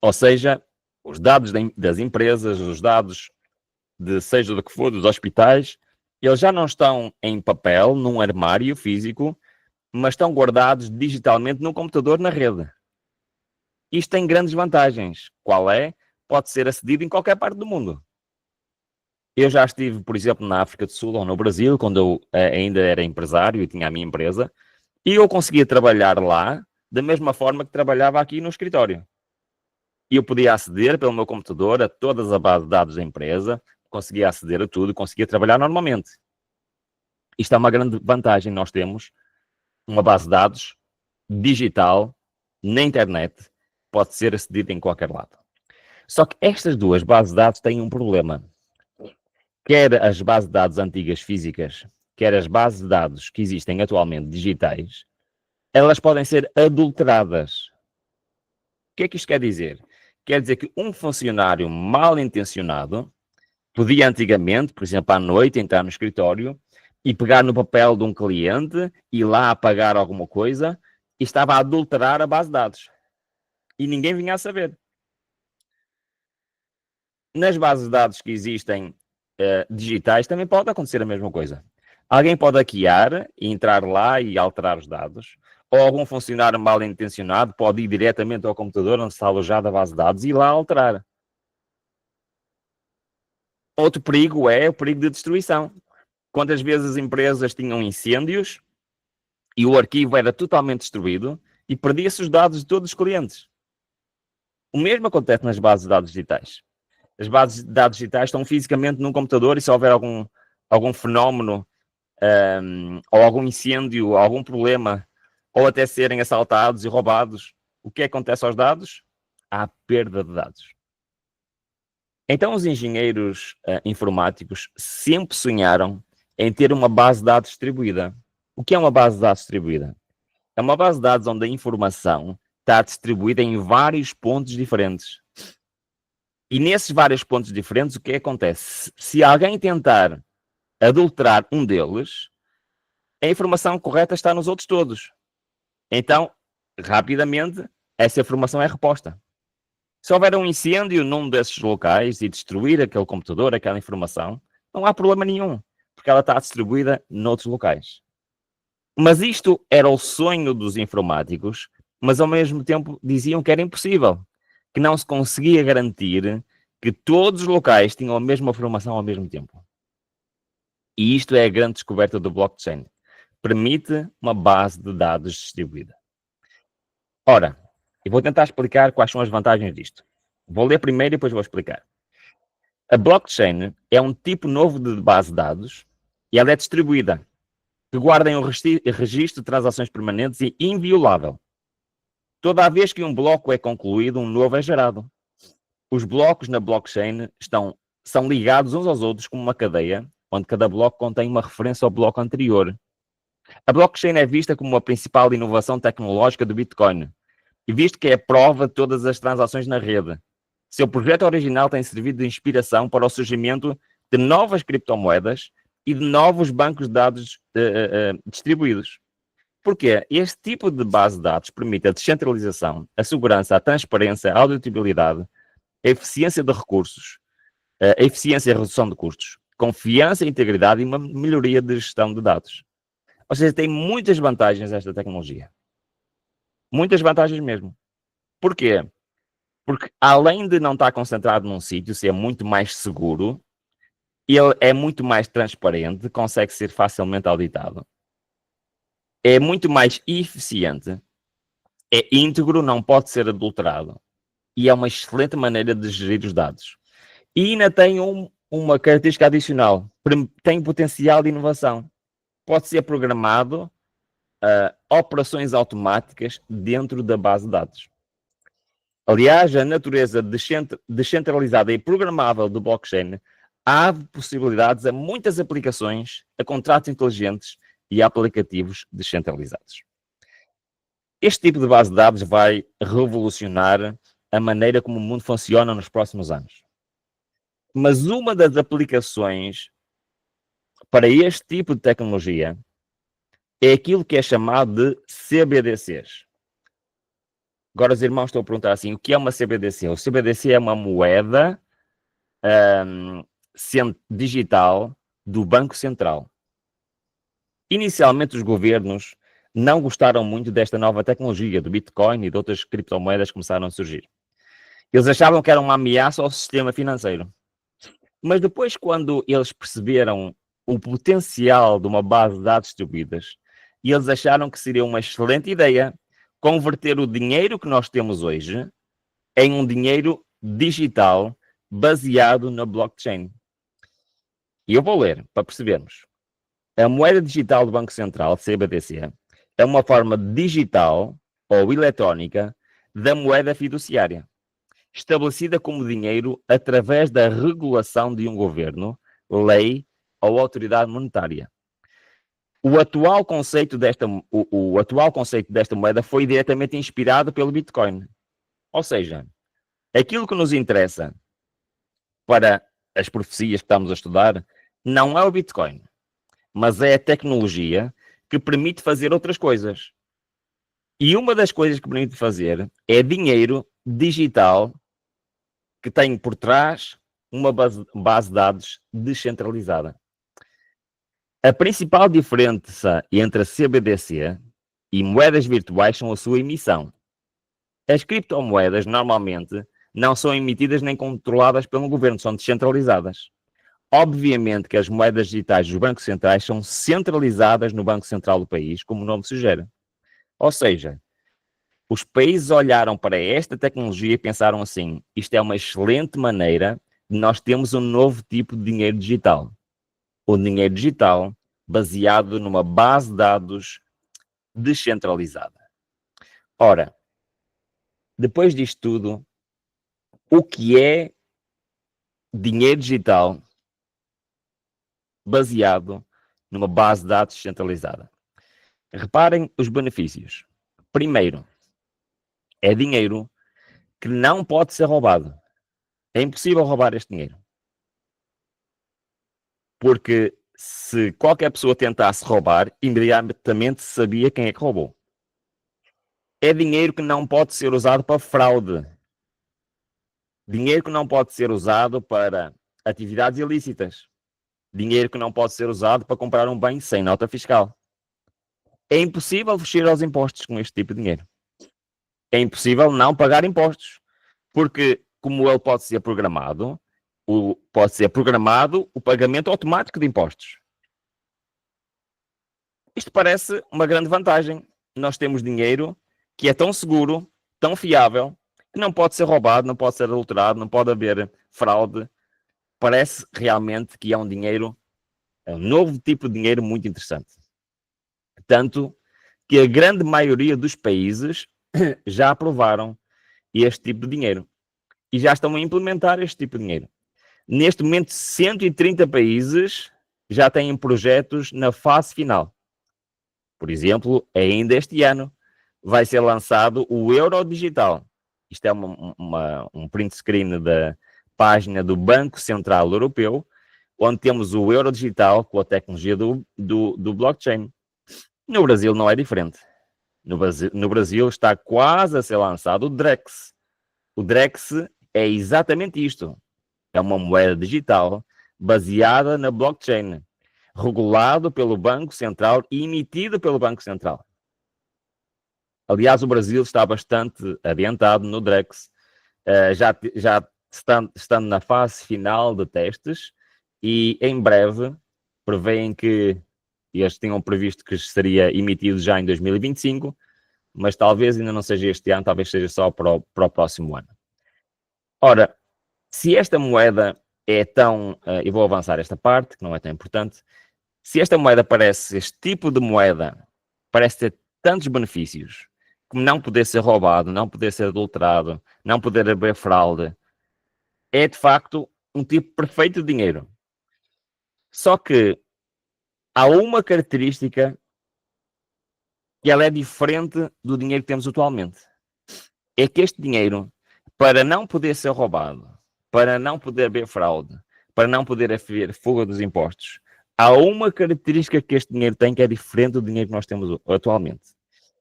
Ou seja, os dados das empresas, os dados de seja do que for, dos hospitais, eles já não estão em papel, num armário físico, mas estão guardados digitalmente num computador na rede. Isto tem grandes vantagens. Qual é? Pode ser acedido em qualquer parte do mundo. Eu já estive, por exemplo, na África do Sul ou no Brasil, quando eu ainda era empresário e tinha a minha empresa, e eu conseguia trabalhar lá da mesma forma que trabalhava aqui no escritório. E eu podia aceder pelo meu computador a todas as bases de dados da empresa, conseguia aceder a tudo, conseguia trabalhar normalmente. Isto é uma grande vantagem. Nós temos uma base de dados digital na internet, pode ser acedida em qualquer lado. Só que estas duas bases de dados têm um problema. Quer as bases de dados antigas físicas, quer as bases de dados que existem atualmente digitais, elas podem ser adulteradas. O que é que isto quer dizer? Quer dizer que um funcionário mal intencionado podia antigamente, por exemplo, à noite, entrar no escritório e pegar no papel de um cliente, ir lá apagar alguma coisa e estava a adulterar a base de dados. E ninguém vinha a saber. Nas bases de dados que existem digitais também pode acontecer a mesma coisa. Alguém pode hackear e entrar lá e alterar os dados, ou algum funcionário mal intencionado pode ir diretamente ao computador onde está alojada a base de dados e ir lá alterar. Outro perigo é o perigo de destruição. Quantas vezes as empresas tinham incêndios e o arquivo era totalmente destruído e perdia-se os dados de todos os clientes. O mesmo acontece nas bases de dados digitais. As bases de dados digitais estão fisicamente num computador e se houver algum fenómeno ou algum incêndio, algum problema, ou até serem assaltados e roubados, o que acontece aos dados? Há perda de dados. Então os engenheiros informáticos sempre sonharam em ter uma base de dados distribuída. O que é uma base de dados distribuída? É uma base de dados onde a informação está distribuída em vários pontos diferentes. E nesses vários pontos diferentes, o que acontece? Se alguém tentar adulterar um deles, a informação correta está nos outros todos. Então, rapidamente, essa informação é reposta. Se houver um incêndio num desses locais e destruir aquele computador, aquela informação, não há problema nenhum, porque ela está distribuída noutros locais. Mas isto era o sonho dos informáticos, mas ao mesmo tempo diziam que era impossível, que não se conseguia garantir que todos os locais tinham a mesma informação ao mesmo tempo. E isto é a grande descoberta do blockchain. permite uma base de dados distribuída. Ora, eu vou tentar explicar quais são as vantagens disto. Vou ler primeiro e depois vou explicar. A blockchain é um tipo novo de base de dados e ela é distribuída, que guarda em um registro de transações permanentes e inviolável. Toda vez que um bloco é concluído, um novo é gerado. Os blocos na blockchain são ligados uns aos outros como uma cadeia, onde cada bloco contém uma referência ao bloco anterior. A blockchain é vista como a principal inovação tecnológica do Bitcoin, e visto que é a prova de todas as transações na rede. Seu projeto original tem servido de inspiração para o surgimento de novas criptomoedas e de novos bancos de dados distribuídos. Porque este tipo de base de dados permite a descentralização, a segurança, a transparência, a auditabilidade, a eficiência de recursos, a eficiência e a redução de custos, confiança, integridade e uma melhoria de gestão de dados. Ou seja, tem muitas vantagens esta tecnologia. Muitas vantagens mesmo. Porquê? Porque além de não estar concentrado num sítio, ser muito mais seguro, ele é muito mais transparente, consegue ser facilmente auditado. É muito mais eficiente, é íntegro, não pode ser adulterado. E é uma excelente maneira de gerir os dados. E ainda tem uma característica adicional, tem potencial de inovação. Pode ser programado operações automáticas dentro da base de dados. Aliás, a natureza descentralizada e programável do blockchain abre possibilidades a muitas aplicações, a contratos inteligentes e a aplicativos descentralizados. Este tipo de base de dados vai revolucionar a maneira como o mundo funciona nos próximos anos. Mas uma das aplicações para este tipo de tecnologia é aquilo que é chamado de CBDCs. Agora os irmãos estão a perguntar assim, o que é uma CBDC? O CBDC é uma moeda digital do Banco Central. Inicialmente os governos não gostaram muito desta nova tecnologia, do Bitcoin e de outras criptomoedas que começaram a surgir. Eles achavam que era uma ameaça ao sistema financeiro. Mas depois, quando eles perceberam o potencial de uma base de dados distribuídas, eles acharam que seria uma excelente ideia converter o dinheiro que nós temos hoje em um dinheiro digital baseado na blockchain. E eu vou ler, para percebermos. A moeda digital do Banco Central, CBDC, é uma forma digital ou eletrónica da moeda fiduciária, estabelecida como dinheiro através da regulação de um governo, lei ou autoridade monetária. O atual conceito desta moeda foi diretamente inspirado pelo Bitcoin. Ou seja, aquilo que nos interessa para as profecias que estamos a estudar não é o Bitcoin, mas é a tecnologia que permite fazer outras coisas. E uma das coisas que permite fazer é dinheiro digital que tem por trás uma base de dados descentralizada. A principal diferença entre a CBDC e moedas virtuais são a sua emissão. As criptomoedas normalmente não são emitidas nem controladas pelo governo, são descentralizadas. Obviamente que as moedas digitais dos bancos centrais são centralizadas no Banco Central do país, como o nome sugere. Ou seja, os países olharam para esta tecnologia e pensaram assim, isto é uma excelente maneira de nós termos um novo tipo de dinheiro digital. O dinheiro digital baseado numa base de dados descentralizada. Ora, depois disto tudo, o que é dinheiro digital baseado numa base de dados descentralizada? Reparem os benefícios. Primeiro, é dinheiro que não pode ser roubado. É impossível roubar este dinheiro. Porque se qualquer pessoa tentasse roubar, imediatamente sabia quem é que roubou. É dinheiro que não pode ser usado para fraude. Dinheiro que não pode ser usado para atividades ilícitas. Dinheiro que não pode ser usado para comprar um bem sem nota fiscal. É impossível fugir aos impostos com este tipo de dinheiro. É impossível não pagar impostos. Porque, como ele pode ser programado o pagamento automático de impostos. Isto parece uma grande vantagem. Nós temos dinheiro que é tão seguro, tão fiável, que não pode ser roubado, não pode ser adulterado, não pode haver fraude. Parece realmente que é um dinheiro, é um novo tipo de dinheiro muito interessante. Tanto que a grande maioria dos países já aprovaram este tipo de dinheiro e já estão a implementar este tipo de dinheiro. Neste momento, 130 países já têm projetos na fase final. Por exemplo, ainda este ano vai ser lançado o Euro Digital. Isto é um print screen da página do Banco Central Europeu, onde temos o Euro Digital com a tecnologia do blockchain. No Brasil não é diferente. No Brasil está quase a ser lançado o Drex. O Drex é exatamente isto. É uma moeda digital baseada na blockchain, regulado pelo Banco Central e emitido pelo Banco Central. Aliás, o Brasil está bastante adiantado no Drex, já estando na fase final de testes e em breve prevêem que eles tinham previsto que seria emitido já em 2025, mas talvez ainda não seja este ano, talvez seja só para o próximo ano. Ora, se esta moeda é tão... eu vou avançar esta parte, que não é tão importante. Se esta moeda parece, este tipo de moeda, parece ter tantos benefícios, como não poder ser roubado, não poder ser adulterado, não poder haver fraude, é de facto um tipo perfeito de dinheiro. Só que há uma característica que ela é diferente do dinheiro que temos atualmente. É que este dinheiro, para não poder ser roubado, para não poder haver fraude, para não poder haver fuga dos impostos, há uma característica que este dinheiro tem que é diferente do dinheiro que nós temos atualmente.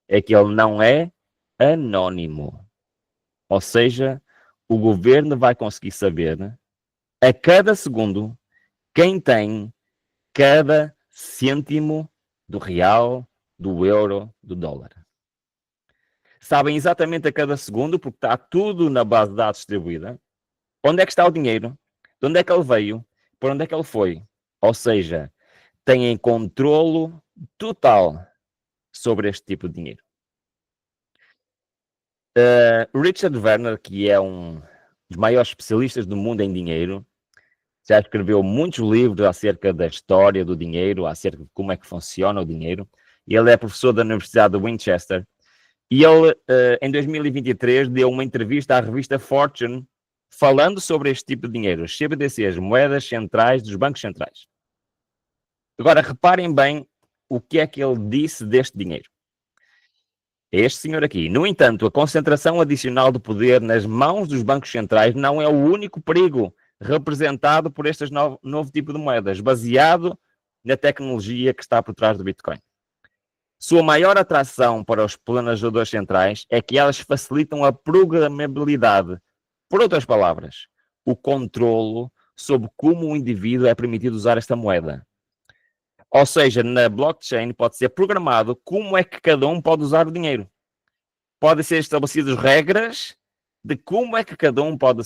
É que ele não é anónimo. Ou seja, o governo vai conseguir saber a cada segundo quem tem cada cêntimo do real, do euro, do dólar. Sabem exatamente a cada segundo, porque está tudo na base de dados distribuída, onde é que está o dinheiro, de onde é que ele veio, para onde é que ele foi. Ou seja, têm controlo total sobre este tipo de dinheiro. Richard Werner, que é um dos maiores especialistas do mundo em dinheiro, já escreveu muitos livros acerca da história do dinheiro, acerca de como é que funciona o dinheiro. Ele é professor da Universidade de Winchester. E ele, em 2023, deu uma entrevista à revista Fortune falando sobre este tipo de dinheiro, as CBDCs, moedas centrais dos bancos centrais. Agora, reparem bem o que é que ele disse deste dinheiro. Este senhor aqui. No entanto, a concentração adicional de poder nas mãos dos bancos centrais não é o único perigo representado por este novo tipo de moedas, baseado na tecnologia que está por trás do Bitcoin. Sua maior atração para os planejadores centrais é que elas facilitam a programabilidade. Por outras palavras, o controlo sobre como o indivíduo é permitido usar esta moeda. Ou seja, na blockchain pode ser programado como é que cada um pode usar o dinheiro. Podem ser estabelecidas regras de como é que cada um pode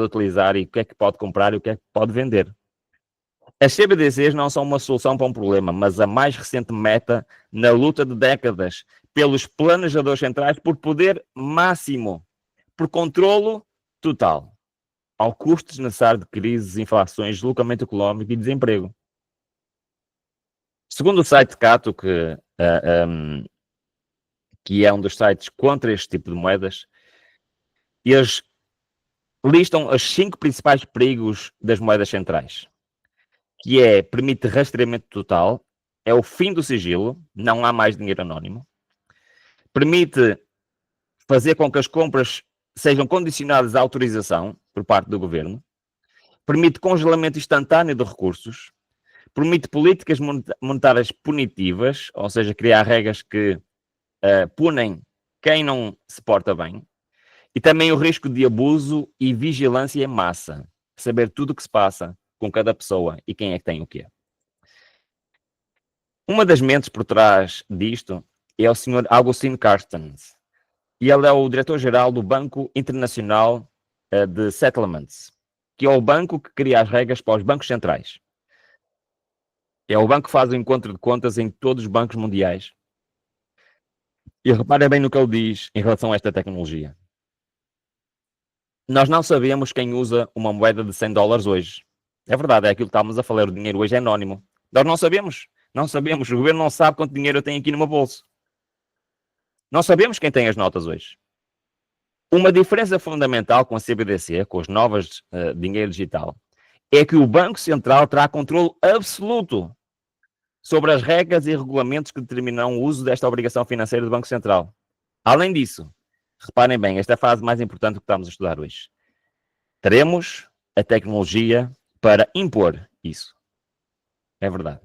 utilizar e o que é que pode comprar e o que é que pode vender. As CBDCs não são uma solução para um problema, mas a mais recente meta na luta de décadas pelos planejadores centrais por poder máximo, por controlo total, ao custo desnecessário de crises, inflações, deslocamento económico e desemprego. Segundo o site Cato, que é um dos sites contra este tipo de moedas, eles listam os 5 principais perigos das moedas centrais, que é, permite rastreamento total, é o fim do sigilo, não há mais dinheiro anónimo, permite fazer com que as compras sejam condicionadas à autorização por parte do governo, permite congelamento instantâneo de recursos, permite políticas monetárias punitivas, ou seja, criar regras que punem quem não se porta bem, e também o risco de abuso e vigilância em massa, saber tudo o que se passa com cada pessoa e quem é que tem o quê. Uma das mentes por trás disto é o Sr. Augustin Carstens, e ele é o diretor-geral do Banco Internacional de Settlements, que é o banco que cria as regras para os bancos centrais. É o banco que faz o encontro de contas em todos os bancos mundiais. E repara bem no que ele diz em relação a esta tecnologia. Nós não sabemos quem usa uma moeda de 100 dólares hoje. É verdade, é aquilo que estávamos a falar, o dinheiro hoje é anónimo. Nós não sabemos. Não sabemos. O governo não sabe quanto dinheiro eu tenho aqui no meu bolso. Não sabemos quem tem as notas hoje. Uma diferença fundamental com a CBDC, com as novas dinheiro digital, é que o Banco Central terá controle absoluto sobre as regras e regulamentos que determinarão o uso desta obrigação financeira do Banco Central. Além disso, reparem bem, esta é a fase mais importante que estamos a estudar hoje. Teremos a tecnologia para impor isso. É verdade.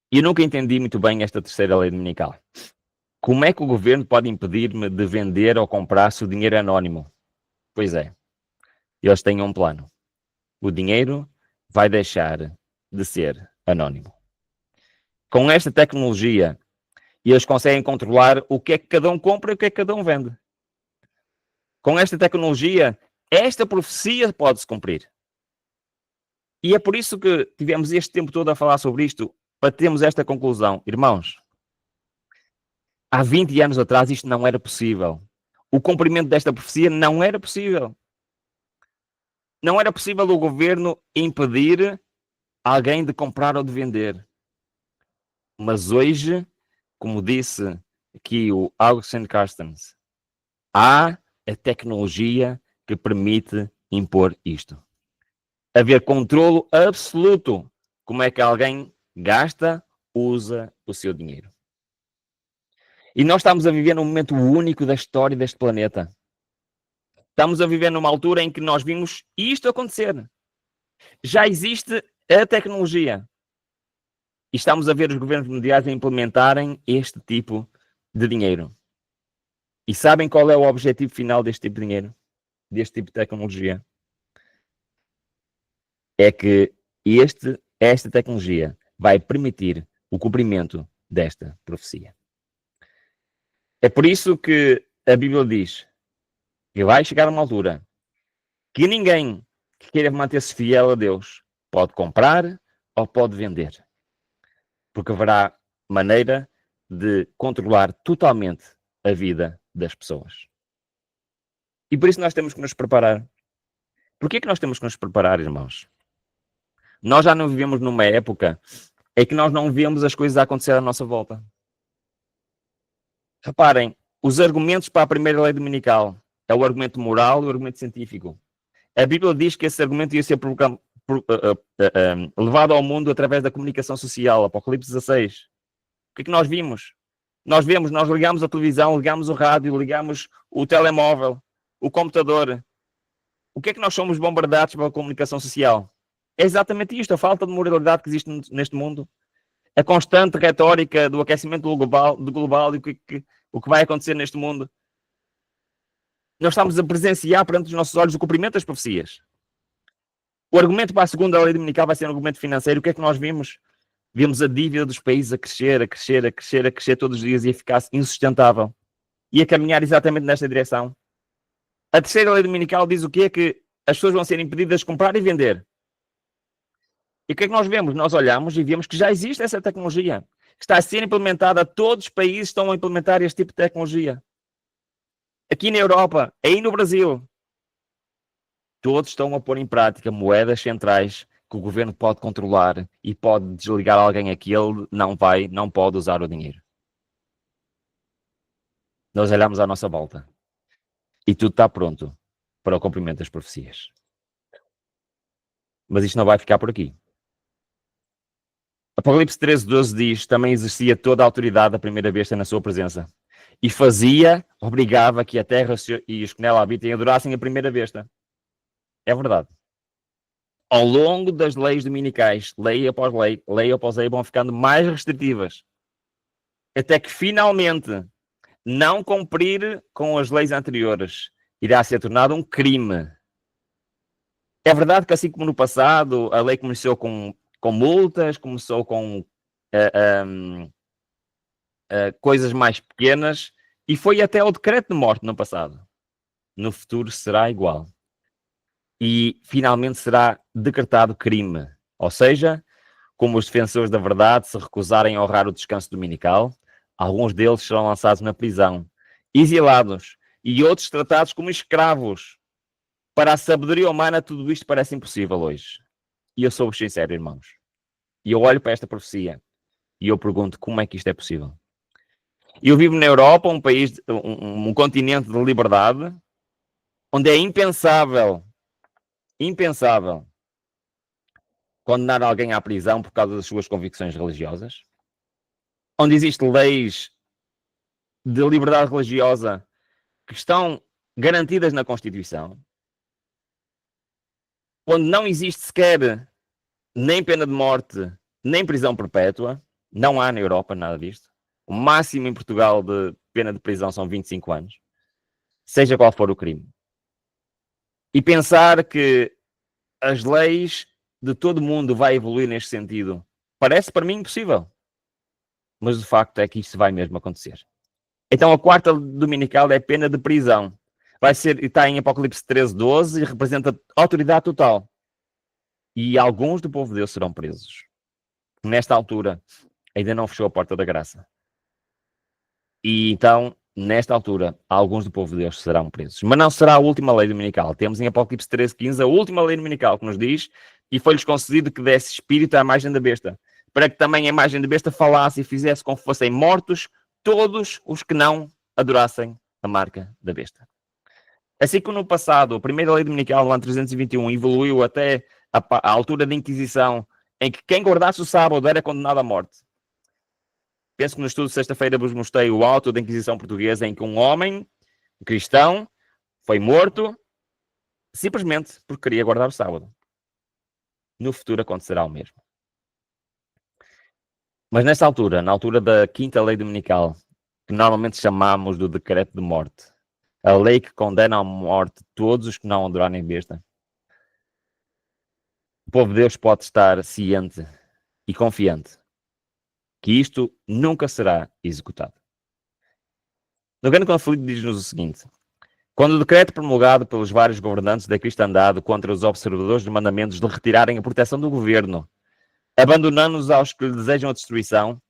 E eu nunca entendi muito bem esta terceira lei dominical. Como é que o governo pode impedir-me de vender ou comprar se o dinheiro é anónimo? Pois é, eles têm um plano. O dinheiro vai deixar de ser anónimo. Com esta tecnologia, eles conseguem controlar o que é que cada um compra e o que é que cada um vende. Com esta tecnologia, esta profecia pode-se cumprir. E é por isso que tivemos este tempo todo a falar sobre isto, para termos esta conclusão. Irmãos, há 20 anos atrás isto não era possível. O cumprimento desta profecia não era possível. Não era possível o governo impedir alguém de comprar ou de vender. Mas hoje, como disse aqui o Augustin Carstens, há a tecnologia que permite impor isto. Haver controlo absoluto. Como é que alguém gasta, usa o seu dinheiro. E nós estamos a viver num momento único da história deste planeta. Estamos a viver numa altura em que nós vimos isto acontecer. Já existe a tecnologia. E estamos a ver os governos mundiais a implementarem este tipo de dinheiro. E sabem qual é o objetivo final deste tipo de dinheiro? Deste tipo de tecnologia? É que esta tecnologia vai permitir o cumprimento desta profecia. É por isso que a Bíblia diz que vai chegar uma altura que ninguém que queira manter-se fiel a Deus pode comprar ou pode vender. Porque haverá maneira de controlar totalmente a vida das pessoas. E por isso nós temos que nos preparar. Porquê que nós temos que nos preparar, irmãos? Nós já não vivemos numa época em que nós não vemos as coisas a acontecer à nossa volta. Reparem, os argumentos para a primeira lei dominical é o argumento moral e o argumento científico. A Bíblia diz que esse argumento ia ser levado ao mundo através da comunicação social, Apocalipse 16. O que é que nós vimos? Nós ligamos a televisão, ligamos o rádio, ligamos o telemóvel, o computador. O que é que nós somos bombardeados pela comunicação social? É exatamente isto, a falta de moralidade que existe neste mundo. A constante retórica do aquecimento global e o que vai acontecer neste mundo. Nós estamos a presenciar perante os nossos olhos o cumprimento das profecias. O argumento para a segunda lei dominical vai ser um argumento financeiro. O que é que nós vimos? Vimos a dívida dos países a crescer todos os dias e a ficar insustentável. E a caminhar exatamente nesta direção. A terceira lei dominical diz o quê? Que as pessoas vão ser impedidas de comprar e vender. E o que é que nós vemos? Nós olhamos e vemos que já existe essa tecnologia. Que está a ser implementada. Todos os países estão a implementar este tipo de tecnologia. Aqui na Europa, aí no Brasil, todos estão a pôr em prática moedas centrais que o governo pode controlar e pode desligar alguém a que ele não pode usar o dinheiro. Nós olhamos à nossa volta e tudo está pronto para o cumprimento das profecias. Mas isto não vai ficar por aqui. Apocalipse 13:12 diz: também exercia toda a autoridade da primeira besta na sua presença. E obrigava que a terra e os que nela habitem adorassem a primeira besta. É verdade. Ao longo das leis dominicais, lei após lei, vão ficando mais restritivas. Até que finalmente, não cumprir com as leis anteriores irá ser tornado um crime. É verdade que assim como no passado, a lei começou com multas, começou com coisas mais pequenas e foi até o decreto de morte no passado. No futuro será igual. E finalmente será decretado crime. Ou seja, como os defensores da verdade se recusarem a honrar o descanso dominical, alguns deles serão lançados na prisão, exilados, e outros tratados como escravos. Para a sabedoria humana, tudo isto parece impossível hoje. E eu sou sincero, irmãos. E eu olho para esta profecia e eu pergunto como é que isto é possível. Eu vivo na Europa, um país, um continente de liberdade, onde é impensável condenar alguém à prisão por causa das suas convicções religiosas, onde existem leis de liberdade religiosa que estão garantidas na Constituição, onde não existe sequer nem pena de morte, nem prisão perpétua. Não há na Europa nada disto. O máximo em Portugal de pena de prisão são 25 anos, seja qual for o crime. E pensar que as leis de todo mundo vai evoluir neste sentido parece para mim impossível. Mas o facto é que isso vai mesmo acontecer. Então a quarta dominical é pena de prisão. Vai ser, está em Apocalipse 13:12 e representa autoridade total. E alguns do povo de Deus serão presos. Nesta altura, ainda não fechou a porta da graça. E então, nesta altura, alguns do povo de Deus serão presos. Mas não será a última lei dominical. Temos em Apocalipse 13:15 a última lei dominical que nos diz: e foi-lhes concedido que desse espírito à imagem da besta, para que também a imagem da besta falasse e fizesse com que fossem mortos todos os que não adorassem a marca da besta. Assim como no passado, a primeira lei dominical do ano 321 evoluiu até a altura da Inquisição, em que quem guardasse o sábado era condenado à morte. Penso que no estudo de sexta-feira vos mostrei o auto da Inquisição Portuguesa, em que um homem, um cristão, foi morto simplesmente porque queria guardar o sábado. No futuro acontecerá o mesmo. Mas nesta altura, na altura da quinta lei dominical, que normalmente chamamos do decreto de morte, a lei que condena à morte todos os que não adorarem besta, o povo de Deus pode estar ciente e confiante que isto nunca será executado. No Grande Conflito diz-nos o seguinte: quando o decreto promulgado pelos vários governantes da cristandade contra os observadores dos mandamentos de retirarem a proteção do governo, abandonando-os aos que lhe desejam a destruição,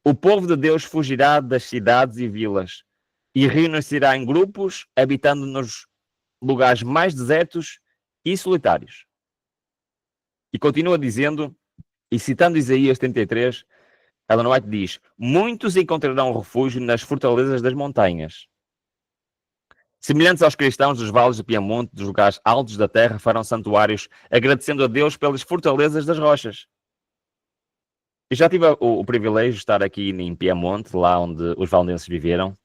o povo de Deus fugirá das cidades e vilas e reunir-se-irá em grupos, habitando nos lugares mais desertos e solitários. E continua dizendo, e citando Isaías 33, Ellen White diz: muitos encontrarão refúgio nas fortalezas das montanhas. Semelhantes aos cristãos dos vales de Piamonte, dos lugares altos da terra, farão santuários, agradecendo a Deus pelas fortalezas das rochas. Eu já tive o privilégio de estar aqui em Piamonte, lá onde os valdenses viveram.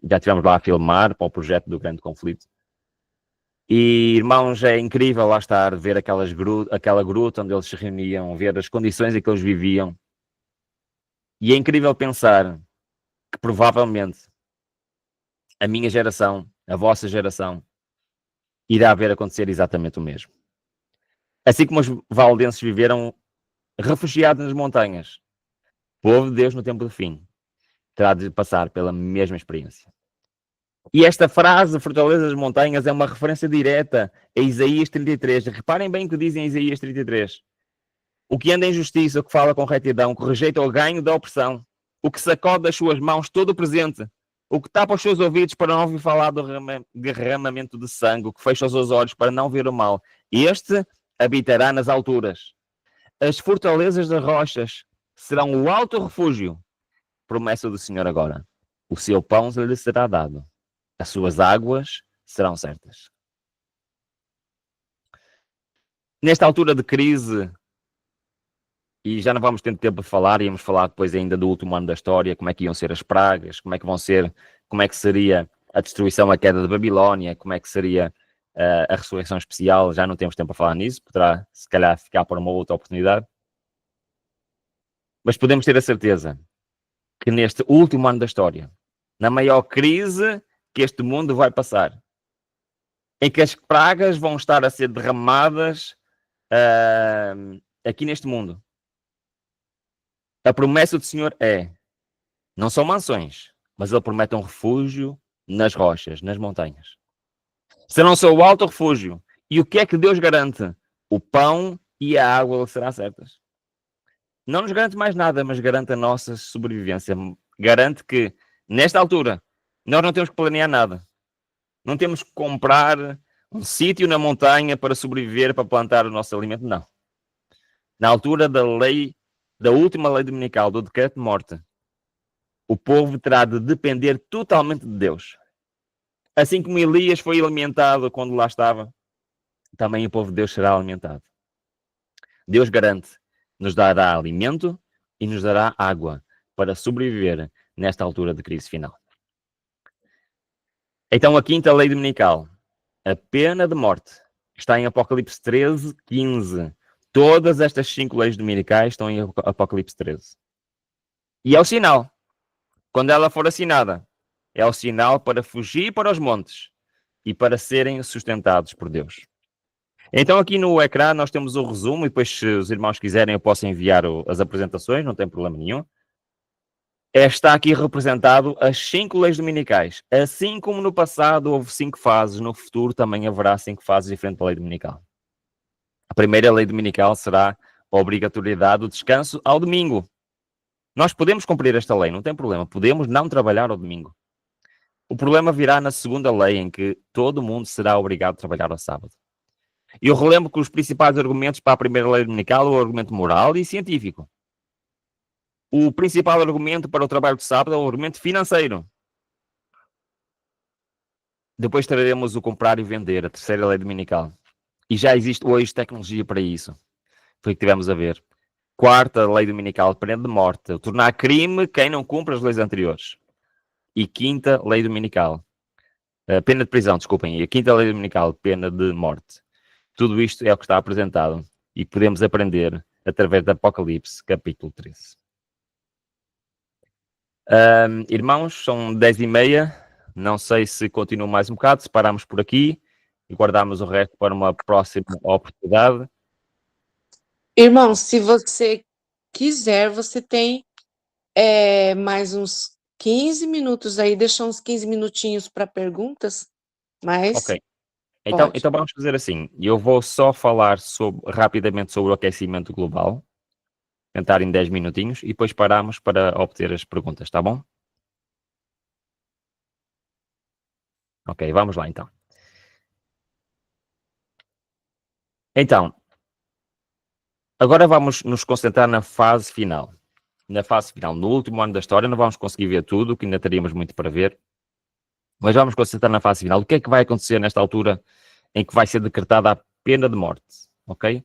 Já estivemos lá a filmar para o projeto do Grande Conflito. E, irmãos, é incrível lá estar, ver aquela gruta onde eles se reuniam, ver as condições em que eles viviam. E é incrível pensar que provavelmente a minha geração, a vossa geração, irá ver acontecer exatamente o mesmo. Assim como os valdenses viveram refugiados nas montanhas, o povo de Deus no tempo do fim terá de passar pela mesma experiência. E esta frase, fortaleza das montanhas, é uma referência direta a Isaías 33. Reparem bem o que dizem em Isaías 33. O que anda em justiça, o que fala com retidão, o que rejeita o ganho da opressão, o que sacode das suas mãos todo o presente, o que tapa os seus ouvidos para não ouvir falar do derramamento de sangue, o que fecha os seus olhos para não ver o mal, este habitará nas alturas. As fortalezas das rochas serão o alto refúgio. Promessa do Senhor agora. O seu pão lhe será dado. As suas águas serão certas. Nesta altura de crise, e já não vamos ter tempo de falar, íamos falar depois ainda do último ano da história, como é que iam ser as pragas, como é que seria a destruição, a queda de Babilónia, como é que seria a ressurreição especial. Já não temos tempo para falar nisso, poderá se calhar ficar para uma outra oportunidade. Mas podemos ter a certeza que neste último ano da história, na maior crise que este mundo vai passar, em que as pragas vão estar a ser derramadas aqui neste mundo, a promessa do Senhor não são mansões, mas Ele promete um refúgio nas rochas, nas montanhas. Serão o seu alto refúgio. E o que é que Deus garante? O pão e a água será certas. Não nos garante mais nada, mas garante a nossa sobrevivência. Garante que, nesta altura, nós não temos que planear nada. Não temos que comprar um sítio na montanha para sobreviver, para plantar o nosso alimento. Não. Na altura da última lei dominical, do decreto de morte, o povo terá de depender totalmente de Deus. Assim como Elias foi alimentado quando lá estava, também o povo de Deus será alimentado. Deus garante, nos dará alimento e nos dará água para sobreviver nesta altura de crise final. Então, a quinta lei dominical, a pena de morte, está em Apocalipse 13, 15. Todas estas 5 leis dominicais estão em Apocalipse 13. E é o sinal. Quando ela for assinada, é o sinal para fugir para os montes e para serem sustentados por Deus. Então, aqui no ecrã, nós temos o resumo, e depois, se os irmãos quiserem, eu posso enviar as apresentações, não tem problema nenhum. Está aqui representado as 5 leis dominicais. Assim como no passado houve 5 fases, no futuro também haverá 5 fases diferentes da lei dominical. A primeira lei dominical será a obrigatoriedade do descanso ao domingo. Nós podemos cumprir esta lei, não tem problema. Podemos não trabalhar ao domingo. O problema virá na segunda lei, em que todo mundo será obrigado a trabalhar ao sábado. E eu relembro que os principais argumentos para a primeira lei dominical é o argumento moral e científico. O principal argumento para o trabalho de sábado é o argumento financeiro. Depois traremos o comprar e vender, a terceira lei dominical. E já existe hoje tecnologia para isso. Foi o que tivemos a ver. Quarta lei dominical, pena de morte. O tornar crime quem não cumpre as leis anteriores. E quinta lei dominical. Pena de prisão, desculpem. E a quinta lei dominical, pena de morte. Tudo isto é o que está apresentado. E podemos aprender através do Apocalipse, capítulo 13. Irmãos, são 10h30. Não sei se continuo mais um bocado, se paramos por aqui e guardamos o resto para uma próxima oportunidade. Irmão, se você quiser, você tem mais uns 15 minutos aí, deixa uns 15 minutinhos para perguntas, mas Ok. Então vamos fazer assim. Eu vou só falar rapidamente sobre o aquecimento global, tentar em 10 minutinhos, e depois paramos para obter as perguntas, tá bom? Ok, vamos lá então. Então, agora vamos nos concentrar na fase final. Na fase final, no último ano da história, não vamos conseguir ver tudo, que ainda teríamos muito para ver, mas vamos concentrar na fase final. O que é que vai acontecer nesta altura em que vai ser decretada a pena de morte, ok?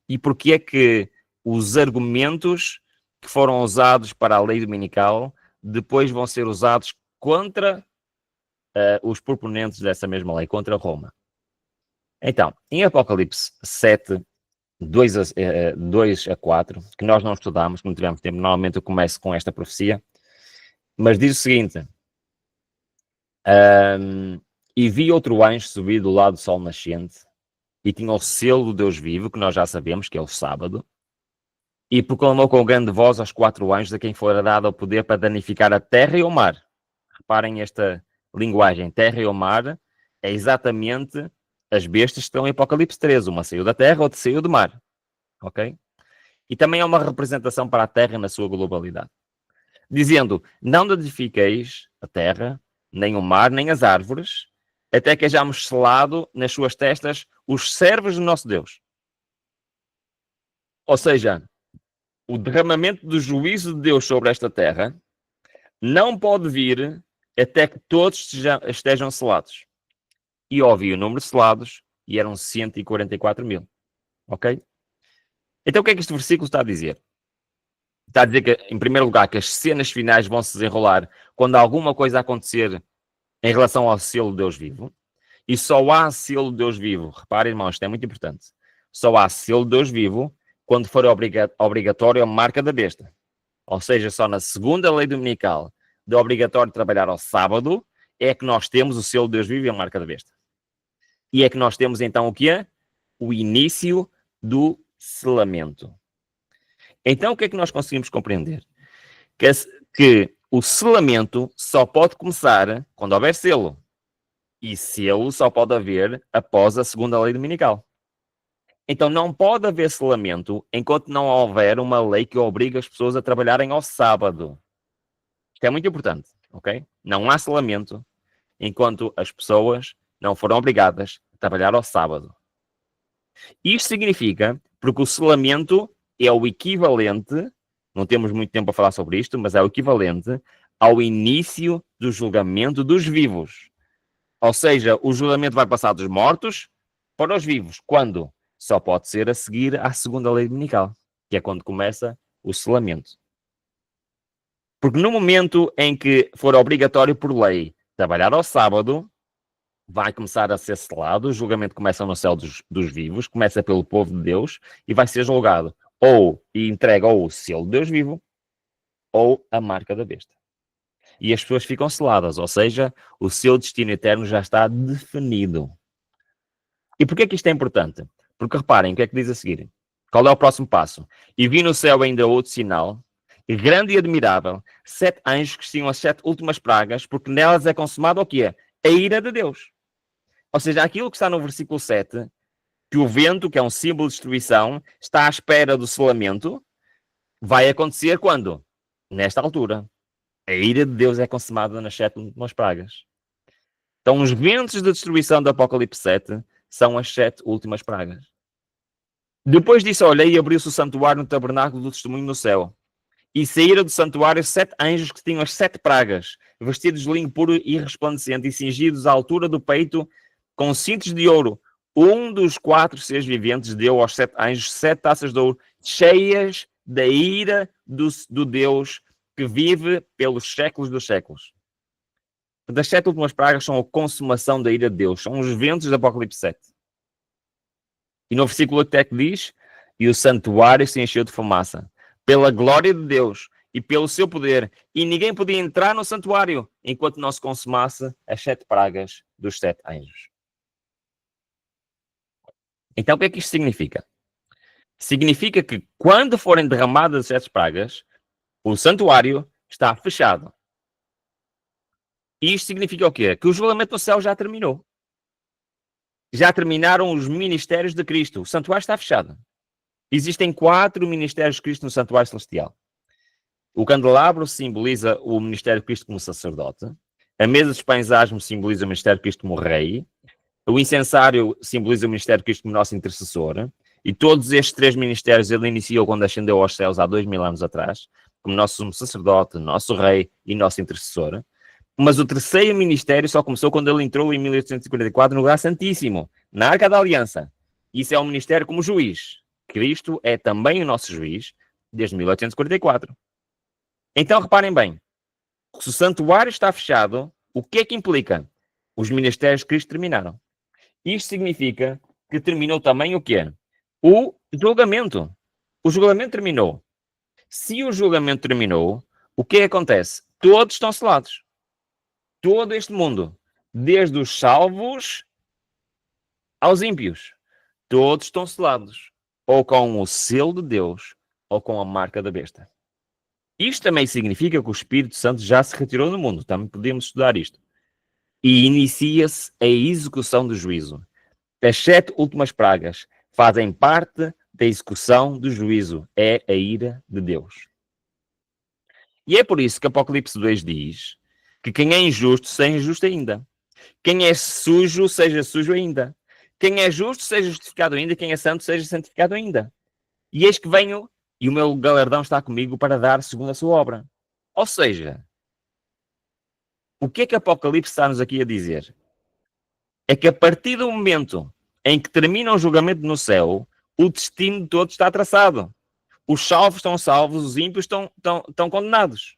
E porquê é que os argumentos que foram usados para a lei dominical depois vão ser usados contra os proponentes dessa mesma lei, contra Roma. Então, em Apocalipse 7, 2 a 4, que nós não estudamos, que não tivemos tempo, normalmente eu começo com esta profecia, mas diz o seguinte: e vi outro anjo subir do lado do sol nascente, e tinha o selo do Deus vivo, que nós já sabemos que é o sábado, e proclamou com grande voz aos 4 anjos a quem fora dado o poder para danificar a terra e o mar. Reparem esta linguagem, terra e o mar, é exatamente as bestas que estão em Apocalipse 13. Uma saiu da terra, outra saiu do mar. Ok? E também é uma representação para a terra na sua globalidade. Dizendo, não danifiqueis a terra, nem o mar, nem as árvores, até que hajamos selado nas suas testas os servos do nosso Deus. Ou seja, o derramamento do juízo de Deus sobre esta terra não pode vir até que todos estejam selados. E ouvi o número de selados e eram 144 mil. Ok? Então o que é que este versículo está a dizer? Está a dizer que, em primeiro lugar, que as cenas finais vão se desenrolar quando alguma coisa acontecer em relação ao selo de Deus vivo. E só há selo de Deus vivo. Reparem, irmãos, isto é muito importante. Só há selo de Deus vivo quando for obrigatório a marca da besta. Ou seja, só na segunda lei dominical de obrigatório trabalhar ao sábado é que nós temos o selo de Deus vivo e a marca da besta. E é que nós temos então o que é? O início do selamento. Então o que é que nós conseguimos compreender? Que o selamento só pode começar quando houver selo. E selo só pode haver após a segunda lei dominical. Então não pode haver selamento enquanto não houver uma lei que obrigue as pessoas a trabalharem ao sábado. Isto é muito importante, ok? Não há selamento enquanto as pessoas não foram obrigadas a trabalhar ao sábado. Isto significa, porque o selamento é o equivalente, não temos muito tempo a falar sobre isto, mas é o equivalente ao início do julgamento dos vivos. Ou seja, o julgamento vai passar dos mortos para os vivos. Quando? Só pode ser a seguir à segunda lei dominical, que é quando começa o selamento. Porque no momento em que for obrigatório por lei trabalhar ao sábado, vai começar a ser selado, o julgamento começa no céu dos vivos, começa pelo povo de Deus e vai ser julgado ou e entrega ou o selo de Deus vivo ou a marca da besta. E as pessoas ficam seladas, ou seja, o seu destino eterno já está definido. E porquê que isto é importante? Porque reparem, o que é que diz a seguir? Qual é o próximo passo? E vi no céu ainda outro sinal, grande e admirável, 7 anjos que tinham as 7 últimas pragas, porque nelas é consumado o quê? A ira de Deus. Ou seja, aquilo que está no versículo 7, que o vento, que é um símbolo de destruição, está à espera do selamento, vai acontecer quando? Nesta altura. A ira de Deus é consumada nas 7 últimas pragas. Então, os ventos de destruição do Apocalipse 7 são as 7 últimas pragas. Depois disso, olhei e abriu-se o santuário no tabernáculo do testemunho no céu. E saíram do santuário 7 anjos que tinham as 7 pragas, vestidos de linho puro e resplandecente, e cingidos à altura do peito com cintos de ouro. Um dos 4 seres viventes deu aos 7 anjos 7 taças de ouro, cheias da ira do Deus que vive pelos séculos dos séculos. Das 7 últimas pragas são a consumação da ira de Deus, são os ventos do Apocalipse 7. E no versículo 8 é que diz: e o santuário se encheu de fumaça, pela glória de Deus e pelo seu poder, e ninguém podia entrar no santuário enquanto não se consumasse as 7 pragas dos 7 anjos. Então o que é que isto significa? Significa que quando forem derramadas as 7 pragas, o santuário está fechado. E isto significa o quê? Que o julgamento no céu já terminou. Já terminaram os ministérios de Cristo. O santuário está fechado. Existem 4 ministérios de Cristo no santuário celestial. O candelabro simboliza o ministério de Cristo como sacerdote. A mesa dos pães asmos simboliza o ministério de Cristo como rei. O incensário simboliza o ministério de Cristo como nosso intercessor. E todos estes 3 ministérios ele iniciou quando ascendeu aos céus há 2000 anos atrás, como nosso sumo sacerdote, nosso rei e nosso intercessor. Mas o terceiro ministério só começou quando ele entrou em 1844 no lugar santíssimo, na Arca da Aliança. Isso é um ministério como juiz. Cristo é também o nosso juiz desde 1844. Então reparem bem, se o santuário está fechado, o que é que implica? Os ministérios de Cristo terminaram. Isto significa que terminou também o quê? O julgamento. O julgamento terminou. Se o julgamento terminou, o que acontece? Todos estão selados. Todo este mundo, desde os salvos aos ímpios, todos estão selados, ou com o selo de Deus, ou com a marca da besta. Isto também significa que o Espírito Santo já se retirou do mundo, também podemos estudar isto. E inicia-se a execução do juízo. As 7 últimas pragas fazem parte da execução do juízo, é a ira de Deus. E é por isso que Apocalipse 2 diz que quem é injusto, seja injusto ainda. Quem é sujo, seja sujo ainda. Quem é justo, seja justificado ainda. Quem é santo, seja santificado ainda. E eis que venho, e o meu galardão está comigo para dar segundo a sua obra. Ou seja, o que é que Apocalipse está-nos aqui a dizer? É que a partir do momento em que termina o julgamento no céu, o destino de todos está traçado. Os salvos estão salvos, os ímpios estão condenados.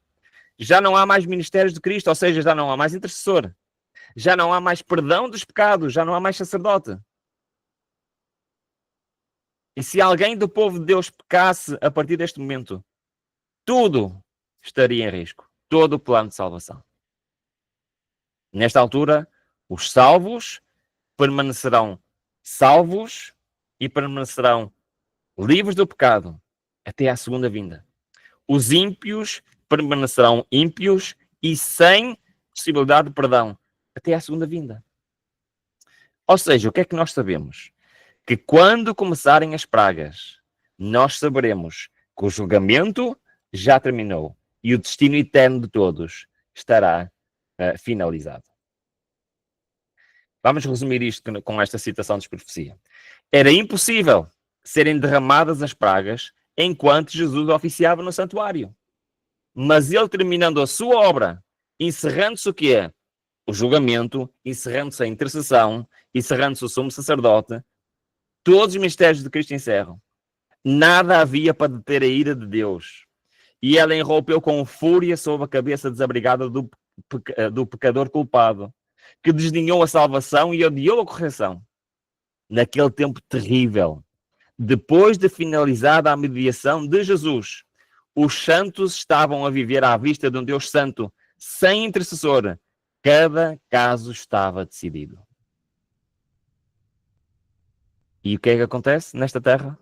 Já não há mais ministérios de Cristo, ou seja, já não há mais intercessor. Já não há mais perdão dos pecados, já não há mais sacerdote. E se alguém do povo de Deus pecasse a partir deste momento, tudo estaria em risco. Todo o plano de salvação. Nesta altura, os salvos permanecerão salvos e permanecerão livres do pecado até à segunda vinda. Os ímpios permanecerão ímpios e sem possibilidade de perdão até à segunda vinda. Ou seja, o que é que nós sabemos? que quando começarem as pragas, nós saberemos que o julgamento já terminou e o destino eterno de todos estará finalizado. Vamos resumir isto com esta citação de profecia. Era impossível serem derramadas as pragas enquanto Jesus oficiava no santuário. Mas ele, terminando a sua obra, encerrando-se o quê? O julgamento, encerrando-se a intercessão, encerrando-se o sumo sacerdote, todos os mistérios de Cristo encerram. Nada havia para deter a ira de Deus. E ela irrompeu com fúria sobre a cabeça desabrigada do pecador culpado, que desdenhou a salvação e odiou a correção. Naquele tempo terrível, depois de finalizada a mediação de Jesus, os santos estavam a viver à vista de um Deus santo, sem intercessor. Cada caso estava decidido. E o que é que acontece nesta terra?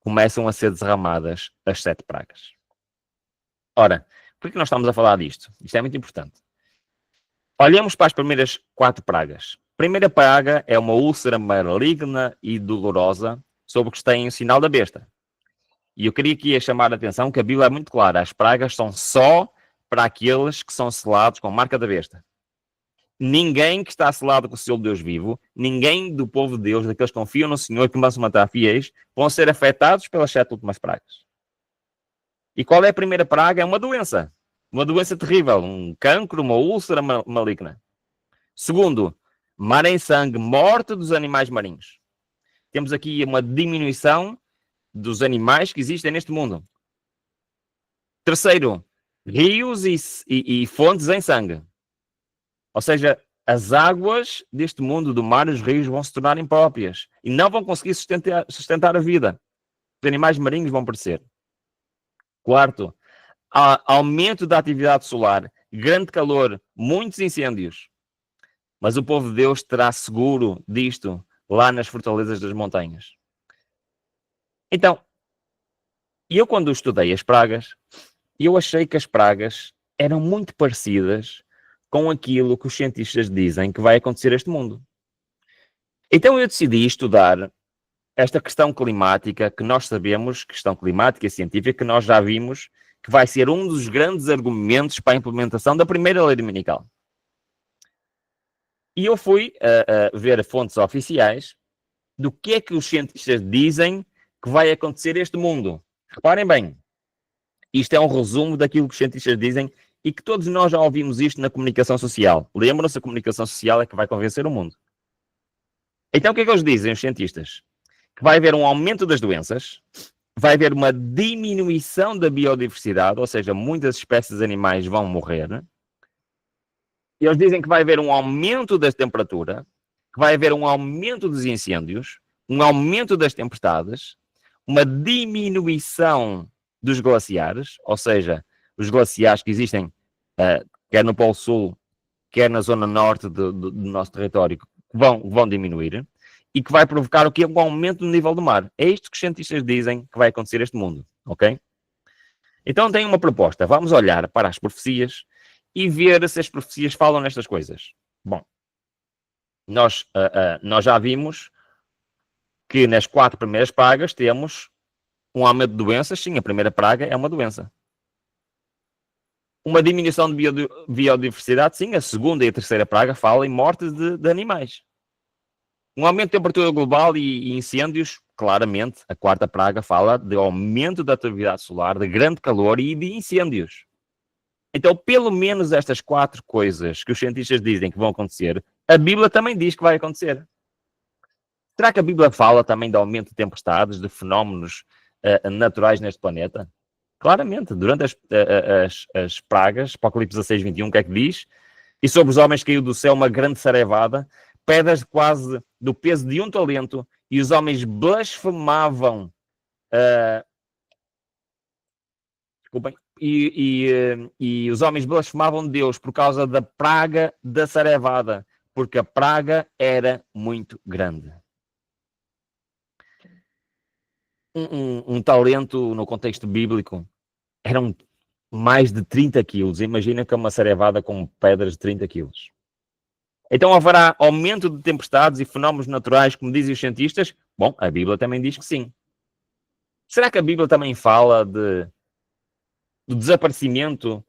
Começam a ser derramadas as 7 pragas. Ora, por que nós estamos a falar disto? Isto é muito importante. Olhemos para as primeiras 4 pragas. A primeira praga é uma úlcera maligna e dolorosa sobre que tem o sinal da besta. E eu queria aqui chamar a atenção que a Bíblia é muito clara. As pragas são só para aqueles que são selados com a marca da besta. Ninguém que está selado com o selo de Deus vivo, ninguém do povo de Deus, daqueles que confiam no Senhor e que vão se matar fiéis, vão ser afetados pelas 7 últimas pragas. E qual é a primeira praga? É uma doença terrível, um cancro, uma úlcera maligna. Segundo, mar em sangue, morte dos animais marinhos. Temos aqui uma diminuição dos animais que existem neste mundo. Terceiro, rios e fontes em sangue. Ou seja, as águas deste mundo, do mar e dos rios, vão se tornar impróprias e não vão conseguir sustentar a vida. Os animais marinhos vão perecer. Quarto, aumento da atividade solar, grande calor, muitos incêndios. Mas o povo de Deus terá seguro disto lá nas fortalezas das montanhas. Então, eu quando estudei as pragas, eu achei que as pragas eram muito parecidas com aquilo que os cientistas dizem que vai acontecer neste mundo. Então eu decidi estudar esta questão climática que nós sabemos, questão climática e científica, que nós já vimos que vai ser um dos grandes argumentos para a implementação da primeira lei dominical. E eu fui a ver fontes oficiais do que é que os cientistas dizem que vai acontecer neste mundo. Reparem bem, isto é um resumo daquilo que os cientistas dizem e que todos nós já ouvimos isto na comunicação social. Lembram-se, a comunicação social é que vai convencer o mundo. Então o que é que eles dizem, os cientistas? Que vai haver um aumento das doenças, vai haver uma diminuição da biodiversidade, ou seja, muitas espécies de animais vão morrer. E eles dizem que vai haver um aumento da temperatura, que vai haver um aumento dos incêndios, um aumento das tempestades, uma diminuição dos glaciares, ou seja, os glaciares que existem quer no Polo Sul, quer na zona norte do nosso território, vão diminuir, e que vai provocar o quê? Um aumento do nível do mar. É isto que os cientistas dizem que vai acontecer neste mundo, ok? Então tem uma proposta. Vamos olhar para as profecias e ver se as profecias falam nestas coisas. Bom, nós já vimos que nas 4 primeiras pragas temos um aumento de doenças. Sim, a primeira praga é uma doença. Uma diminuição de biodiversidade. Sim, a segunda e a terceira praga falam em mortes de animais. Um aumento de temperatura global e incêndios. Claramente, a 4ª praga fala de aumento da atividade solar, de grande calor e de incêndios. Então, pelo menos estas 4 coisas que os cientistas dizem que vão acontecer, a Bíblia também diz que vai acontecer. Será que a Bíblia fala também de aumento de tempestades, de fenómenos naturais neste planeta? Claramente, durante as pragas, Apocalipse 16, 21, o que é que diz? E sobre os homens caiu do céu uma grande sarevada, pedras quase do peso de um talento, e os homens blasfemavam. Desculpem. E os homens blasfemavam Deus por causa da praga da sarevada, porque a praga era muito grande. Um talento, no contexto bíblico, eram mais de 30 quilos. Imagina que é uma sarevada com pedras de 30 quilos. Então haverá aumento de tempestades e fenómenos naturais, como dizem os cientistas? Bom, a Bíblia também diz que sim. Será que a Bíblia também fala do desaparecimento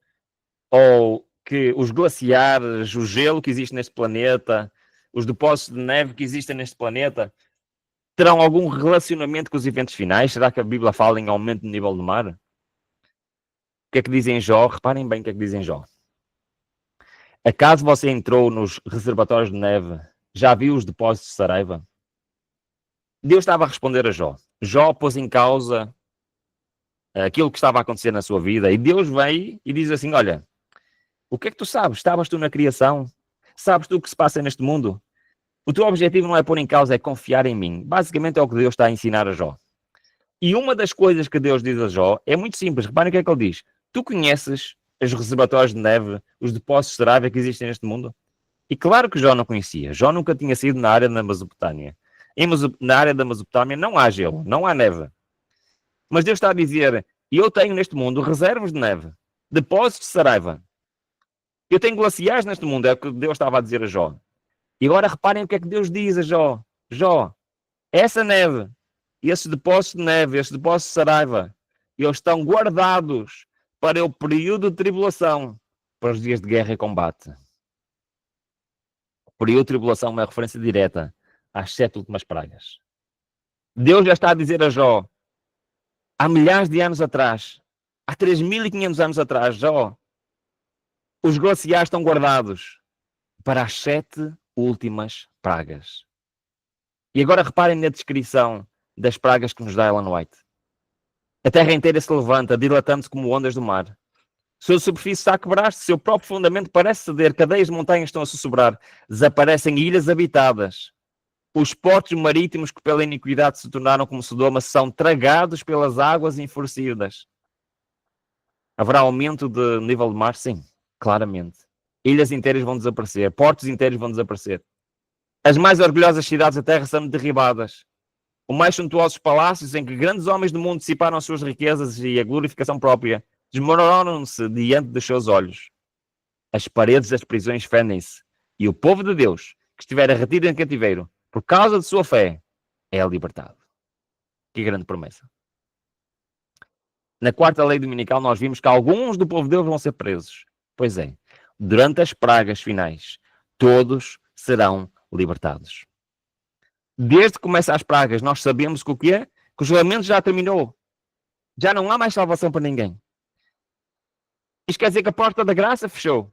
ou que os glaciares, o gelo que existe neste planeta, os depósitos de neve que existem neste planeta, terão algum relacionamento com os eventos finais? Será que a Bíblia fala em aumento do nível do mar? O que é que dizem Jó? Reparem bem o que é que dizem Jó. Acaso você entrou nos reservatórios de neve? Já viu os depósitos de Saraiva? Deus estava a responder a Jó. Jó pôs em causa aquilo que estava a acontecer na sua vida e Deus veio e diz assim, olha, o que é que tu sabes? Estavas tu na criação? Sabes tu o que se passa neste mundo? O teu objetivo não é pôr em causa, é confiar em mim. Basicamente é o que Deus está a ensinar a Jó. E uma das coisas que Deus diz a Jó é muito simples. Reparem o que é que ele diz. Tu conheces os reservatórios de neve, os depósitos de Saraiva que existem neste mundo? E claro que Jó não conhecia. Jó nunca tinha sido na área da Mesopotâmia. Na área da Mesopotâmia não há gelo, não há neve. Mas Deus está a dizer, eu tenho neste mundo reservas de neve, depósitos de Saraiva. Eu tenho glaciares neste mundo, é o que Deus estava a dizer a Jó. E agora reparem o que é que Deus diz a Jó. Jó, essa neve, esses depósitos de neve, esses depósitos de Saraiva, eles estão guardados para o período de tribulação, para os dias de guerra e combate. O período de tribulação é uma referência direta às 7 últimas pragas. Deus já está a dizer a Jó, há milhares de anos atrás, há 3.500 anos atrás, Jó, os glaciares estão guardados para as 7 últimas pragas. E agora reparem na descrição das pragas que nos dá Ellen White. A terra inteira se levanta, dilatando-se como ondas do mar. Sua superfície está a quebrar-se, seu próprio fundamento parece ceder, cadeias de montanhas estão a sussurrar, desaparecem ilhas habitadas. Os portos marítimos que pela iniquidade se tornaram como Sodoma são tragados pelas águas enfurecidas. Haverá aumento de nível do mar? Sim, claramente. Ilhas inteiras vão desaparecer, portos inteiros vão desaparecer. As mais orgulhosas cidades da terra são derribadas. Os mais suntuosos palácios em que grandes homens do mundo dissiparam as suas riquezas e a glorificação própria desmoronaram-se diante dos seus olhos. As paredes das prisões fendem-se e o povo de Deus, que estiver retido em cativeiro, por causa de sua fé, é libertado. Que grande promessa. Na quarta lei dominical nós vimos que alguns do povo de Deus vão ser presos. Pois é, durante as pragas finais, todos serão libertados. Desde que começam as pragas, nós sabemos que o que é? Que o julgamento já terminou. Já não há mais salvação para ninguém. Isto quer dizer que a porta da graça fechou.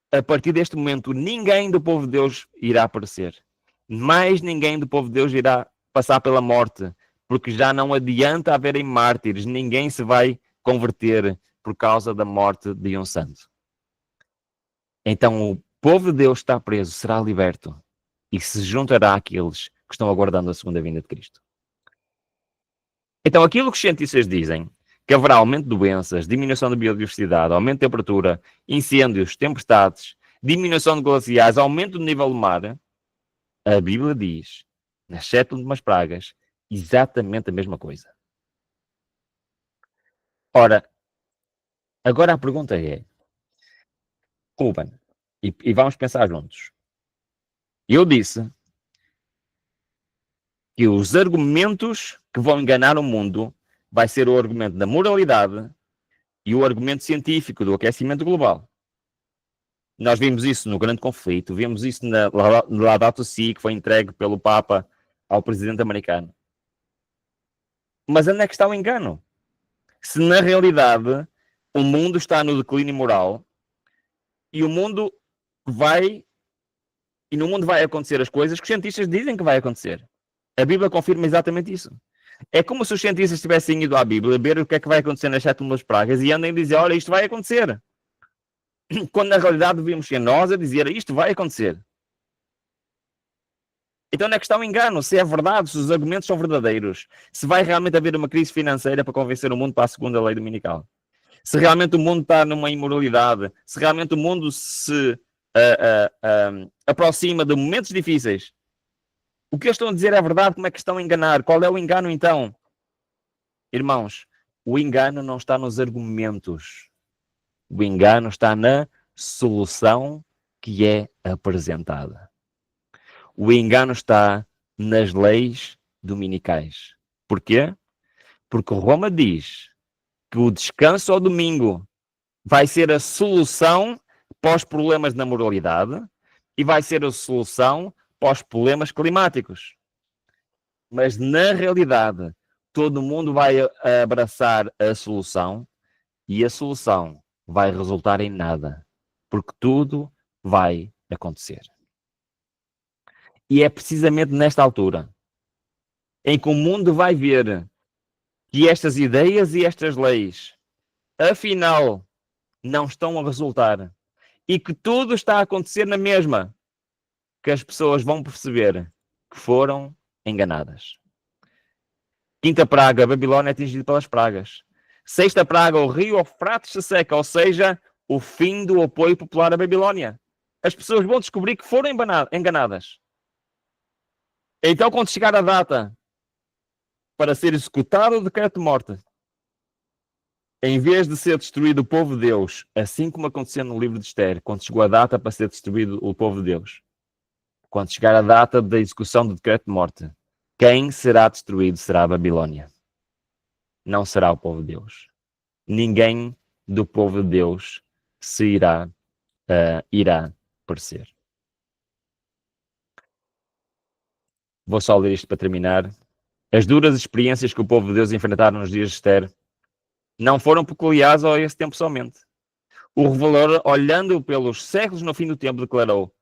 A partir deste momento, ninguém do povo de Deus irá aparecer. Mais ninguém do povo de Deus irá passar pela morte, porque já não adianta haverem mártires. Ninguém se vai converter por causa da morte de um santo. Então o povo de Deus está preso, será liberto e se juntará àqueles que estão aguardando a segunda vinda de Cristo. Então aquilo que os cientistas dizem, que haverá aumento de doenças, diminuição da biodiversidade, aumento de temperatura, incêndios, tempestades, diminuição de glaciares, aumento do nível do mar, a Bíblia diz, nas 7 últimas pragas, exatamente a mesma coisa. Ora, agora a pergunta é, Ruben, e vamos pensar juntos. Eu disse que os argumentos que vão enganar o mundo vai ser o argumento da moralidade e o argumento científico do aquecimento global. Nós vimos isso no Grande Conflito, vimos isso na Laudato Si, que foi entregue pelo Papa ao presidente americano. Mas onde é que está o engano? Se na realidade o mundo está no declínio moral e o mundo vai... E no mundo vai acontecer as coisas que os cientistas dizem que vai acontecer. A Bíblia confirma exatamente isso. É como se os cientistas tivessem ido à Bíblia ver o que é que vai acontecer nas 7 últimas pragas e andem a dizer, olha, isto vai acontecer. Quando na realidade devíamos ser nós a dizer, isto vai acontecer. Então onde é que está o engano? Se é verdade, se os argumentos são verdadeiros, se vai realmente haver uma crise financeira para convencer o mundo para a segunda lei dominical, se realmente o mundo está numa imoralidade, se realmente o mundo se aproxima de momentos difíceis, o que eles estão a dizer é verdade, como é que estão a enganar? Qual é o engano então? Irmãos, o engano não está nos argumentos. O engano está na solução que é apresentada. O engano está nas leis dominicais. Porquê? Porque Roma diz que o descanso ao domingo vai ser a solução para os problemas da moralidade e vai ser a solução para os problemas climáticos. Mas, na realidade, todo mundo vai abraçar a solução e a solução vai resultar em nada, porque tudo vai acontecer. E é precisamente nesta altura em que o mundo vai ver que estas ideias e estas leis, afinal, não estão a resultar e que tudo está a acontecer na mesma, que as pessoas vão perceber que foram enganadas. Quinta praga, a Babilônia é atingida pelas pragas. Sexta praga, o rio Eufrates se seca, ou seja, o fim do apoio popular à Babilônia. As pessoas vão descobrir que foram enganadas. Então, quando chegar a data para ser executado o decreto de morte, em vez de ser destruído o povo de Deus, assim como aconteceu no livro de Esther, quando chegou a data para ser destruído o povo de Deus, quando chegar a data da execução do decreto de morte, quem será destruído será a Babilônia. Não será o povo de Deus. Ninguém do povo de Deus se irá perecer. Vou só ler isto para terminar. As duras experiências que o povo de Deus enfrentaram nos dias de Esther não foram peculiares a esse tempo somente. O revelador, olhando pelos séculos no fim do tempo, declarou: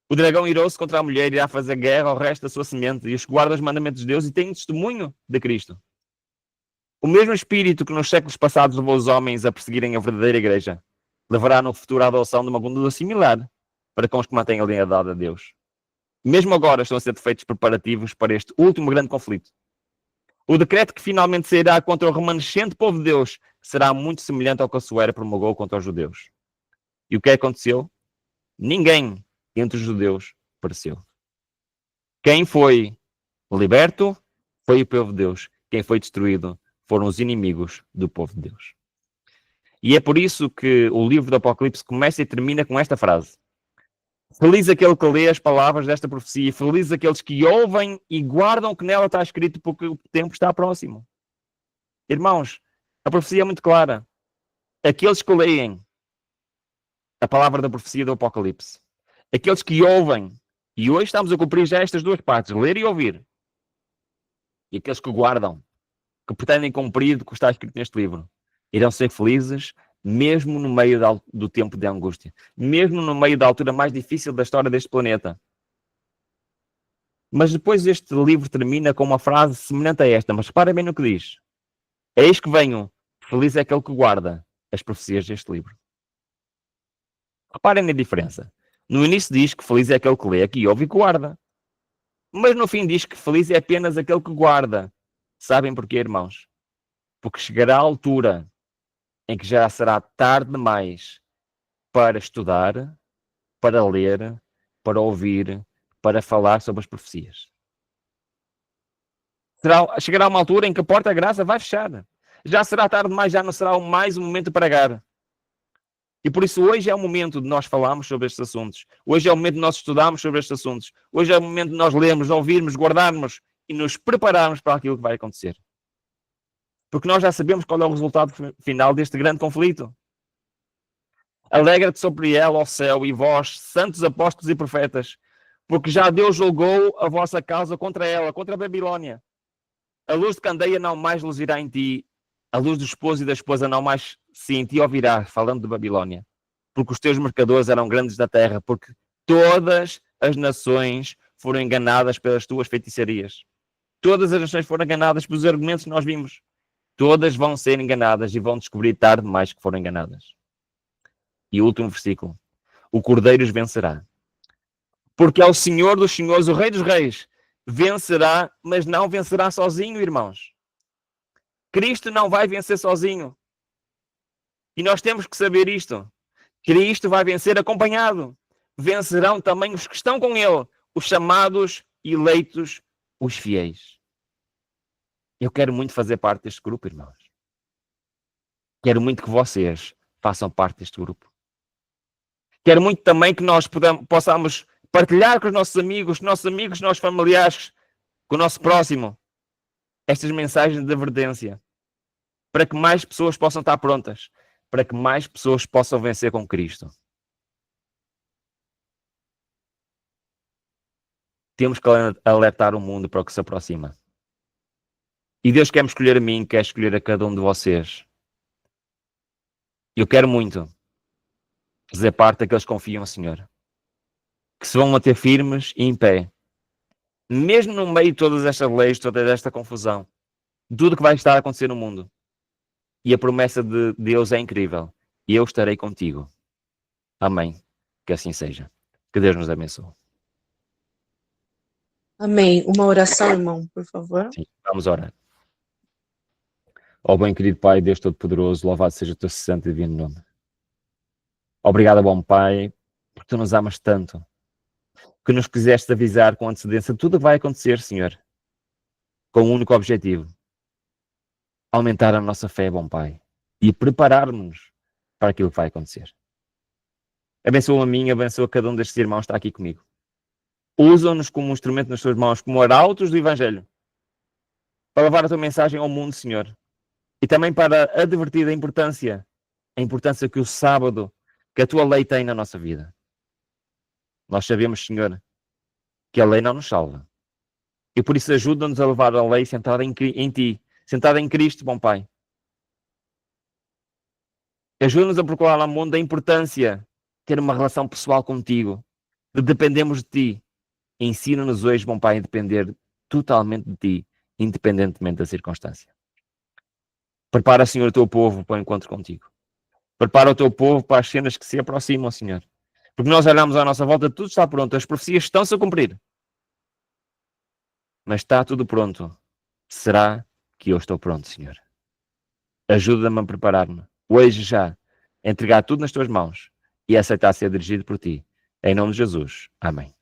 o dragão irou-se contra a mulher e irá fazer guerra ao resto da sua semente, e os que guardam os mandamentos de Deus e têm testemunho de Cristo. O mesmo espírito que nos séculos passados levou os homens a perseguirem a verdadeira igreja, levará no futuro a adoção de uma conduta similar para com os que mantêm a lealdade a Deus. Mesmo agora estão a ser feitos preparativos para este último grande conflito. O decreto que finalmente sairá contra o remanescente povo de Deus será muito semelhante ao que a Assuero promulgou contra os judeus. E o que aconteceu? Ninguém entre os judeus pereceu. Quem foi liberto foi o povo de Deus. Quem foi destruído foram os inimigos do povo de Deus. E é por isso que o livro do Apocalipse começa e termina com esta frase: feliz aquele que lê as palavras desta profecia, e feliz aqueles que ouvem e guardam o que nela está escrito, porque o tempo está próximo. Irmãos, a profecia é muito clara. Aqueles que leem a palavra da profecia do Apocalipse, aqueles que ouvem, e hoje estamos a cumprir já estas duas partes, ler e ouvir, e aqueles que guardam, que pretendem cumprir o que está escrito neste livro, irão ser felizes mesmo no meio do tempo de angústia, mesmo no meio da altura mais difícil da história deste planeta. Mas depois este livro termina com uma frase semelhante a esta, mas repara bem no que diz: eis que venho, feliz é aquele que guarda as profecias deste livro. Reparem na diferença. No início diz que feliz é aquele que lê, que ouve e guarda. Mas no fim diz que feliz é apenas aquele que guarda. Sabem porquê, irmãos? Porque chegará a altura em que já será tarde demais para estudar, para ler, para ouvir, para falar sobre as profecias. Chegará uma altura em que a porta da graça vai fechar. Já será tarde demais, já não será mais um momento para pregar. E por isso hoje é o momento de nós falarmos sobre estes assuntos. Hoje é o momento de nós estudarmos sobre estes assuntos. Hoje é o momento de nós lermos, ouvirmos, guardarmos e nos prepararmos para aquilo que vai acontecer. Porque nós já sabemos qual é o resultado final deste grande conflito. Alegra-te sobre ela, ó céu, e vós, santos apóstolos e profetas, porque já Deus julgou a vossa causa contra ela, contra a Babilônia. A luz de candeia não mais luzirá em ti, a luz do esposo e da esposa não mais se em ti ouvirá, falando de Babilônia. Porque os teus mercadores eram grandes da terra, porque todas as nações foram enganadas pelas tuas feitiçarias. Todas as nações foram enganadas pelos argumentos que nós vimos. Todas vão ser enganadas e vão descobrir tarde demais que foram enganadas. E o último versículo: o Cordeiro os vencerá. Porque é o Senhor dos senhores, o Rei dos reis. Vencerá, mas não vencerá sozinho, irmãos. Cristo não vai vencer sozinho. E nós temos que saber isto. Cristo vai vencer acompanhado. Vencerão também os que estão com ele, os chamados, eleitos, os fiéis. Eu quero muito fazer parte deste grupo, irmãos. Quero muito que vocês façam parte deste grupo. Quero muito também que nós possamos partilhar com os nossos amigos, nossos familiares, com o nosso próximo, estas mensagens de advertência, para que mais pessoas possam estar prontas, para que mais pessoas possam vencer com Cristo. Temos que alertar o mundo para o que se aproxima. E Deus quer me escolher a mim, quer escolher a cada um de vocês. Eu quero muito fazer parte daqueles que confiam no Senhor, que se vão manter firmes e em pé, mesmo no meio de todas estas leis, toda esta confusão, tudo que vai estar a acontecer no mundo. E a promessa de Deus é incrível. E eu estarei contigo. Amém. Que assim seja. Que Deus nos abençoe. Amém. Uma oração, irmão, por favor. Sim, vamos orar. Ó bem querido Pai, Deus Todo-Poderoso, louvado seja o teu santo e divino nome. Obrigado, bom Pai, porque tu nos amas tanto, que nos quiseste avisar com antecedência tudo o que vai acontecer, Senhor, com um único objetivo: aumentar a nossa fé, bom Pai, e preparar-nos para aquilo que vai acontecer. Abençoa a mim, abençoa cada um destes irmãos que está aqui comigo. Usa-nos como um instrumento nas tuas mãos, como arautos do Evangelho, para levar a tua mensagem ao mundo, Senhor, e também para advertir a importância que o sábado, que a tua lei tem na nossa vida. Nós sabemos, Senhor, que a lei não nos salva. E por isso ajuda-nos a levar a lei sentada em ti, sentada em Cristo, bom Pai. Ajuda-nos a proclamar ao mundo a importância de ter uma relação pessoal contigo, de dependermos de ti. Ensina-nos hoje, bom Pai, a depender totalmente de ti, independentemente da circunstância. Prepara, Senhor, o teu povo para o encontro contigo. Prepara o teu povo para as cenas que se aproximam, Senhor. Porque nós olhamos à nossa volta, tudo está pronto, as profecias estão-se a cumprir. Mas está tudo pronto. Será que eu estou pronto, Senhor? Ajuda-me a preparar-me, hoje já, a entregar tudo nas tuas mãos e a aceitar ser dirigido por ti. Em nome de Jesus. Amém.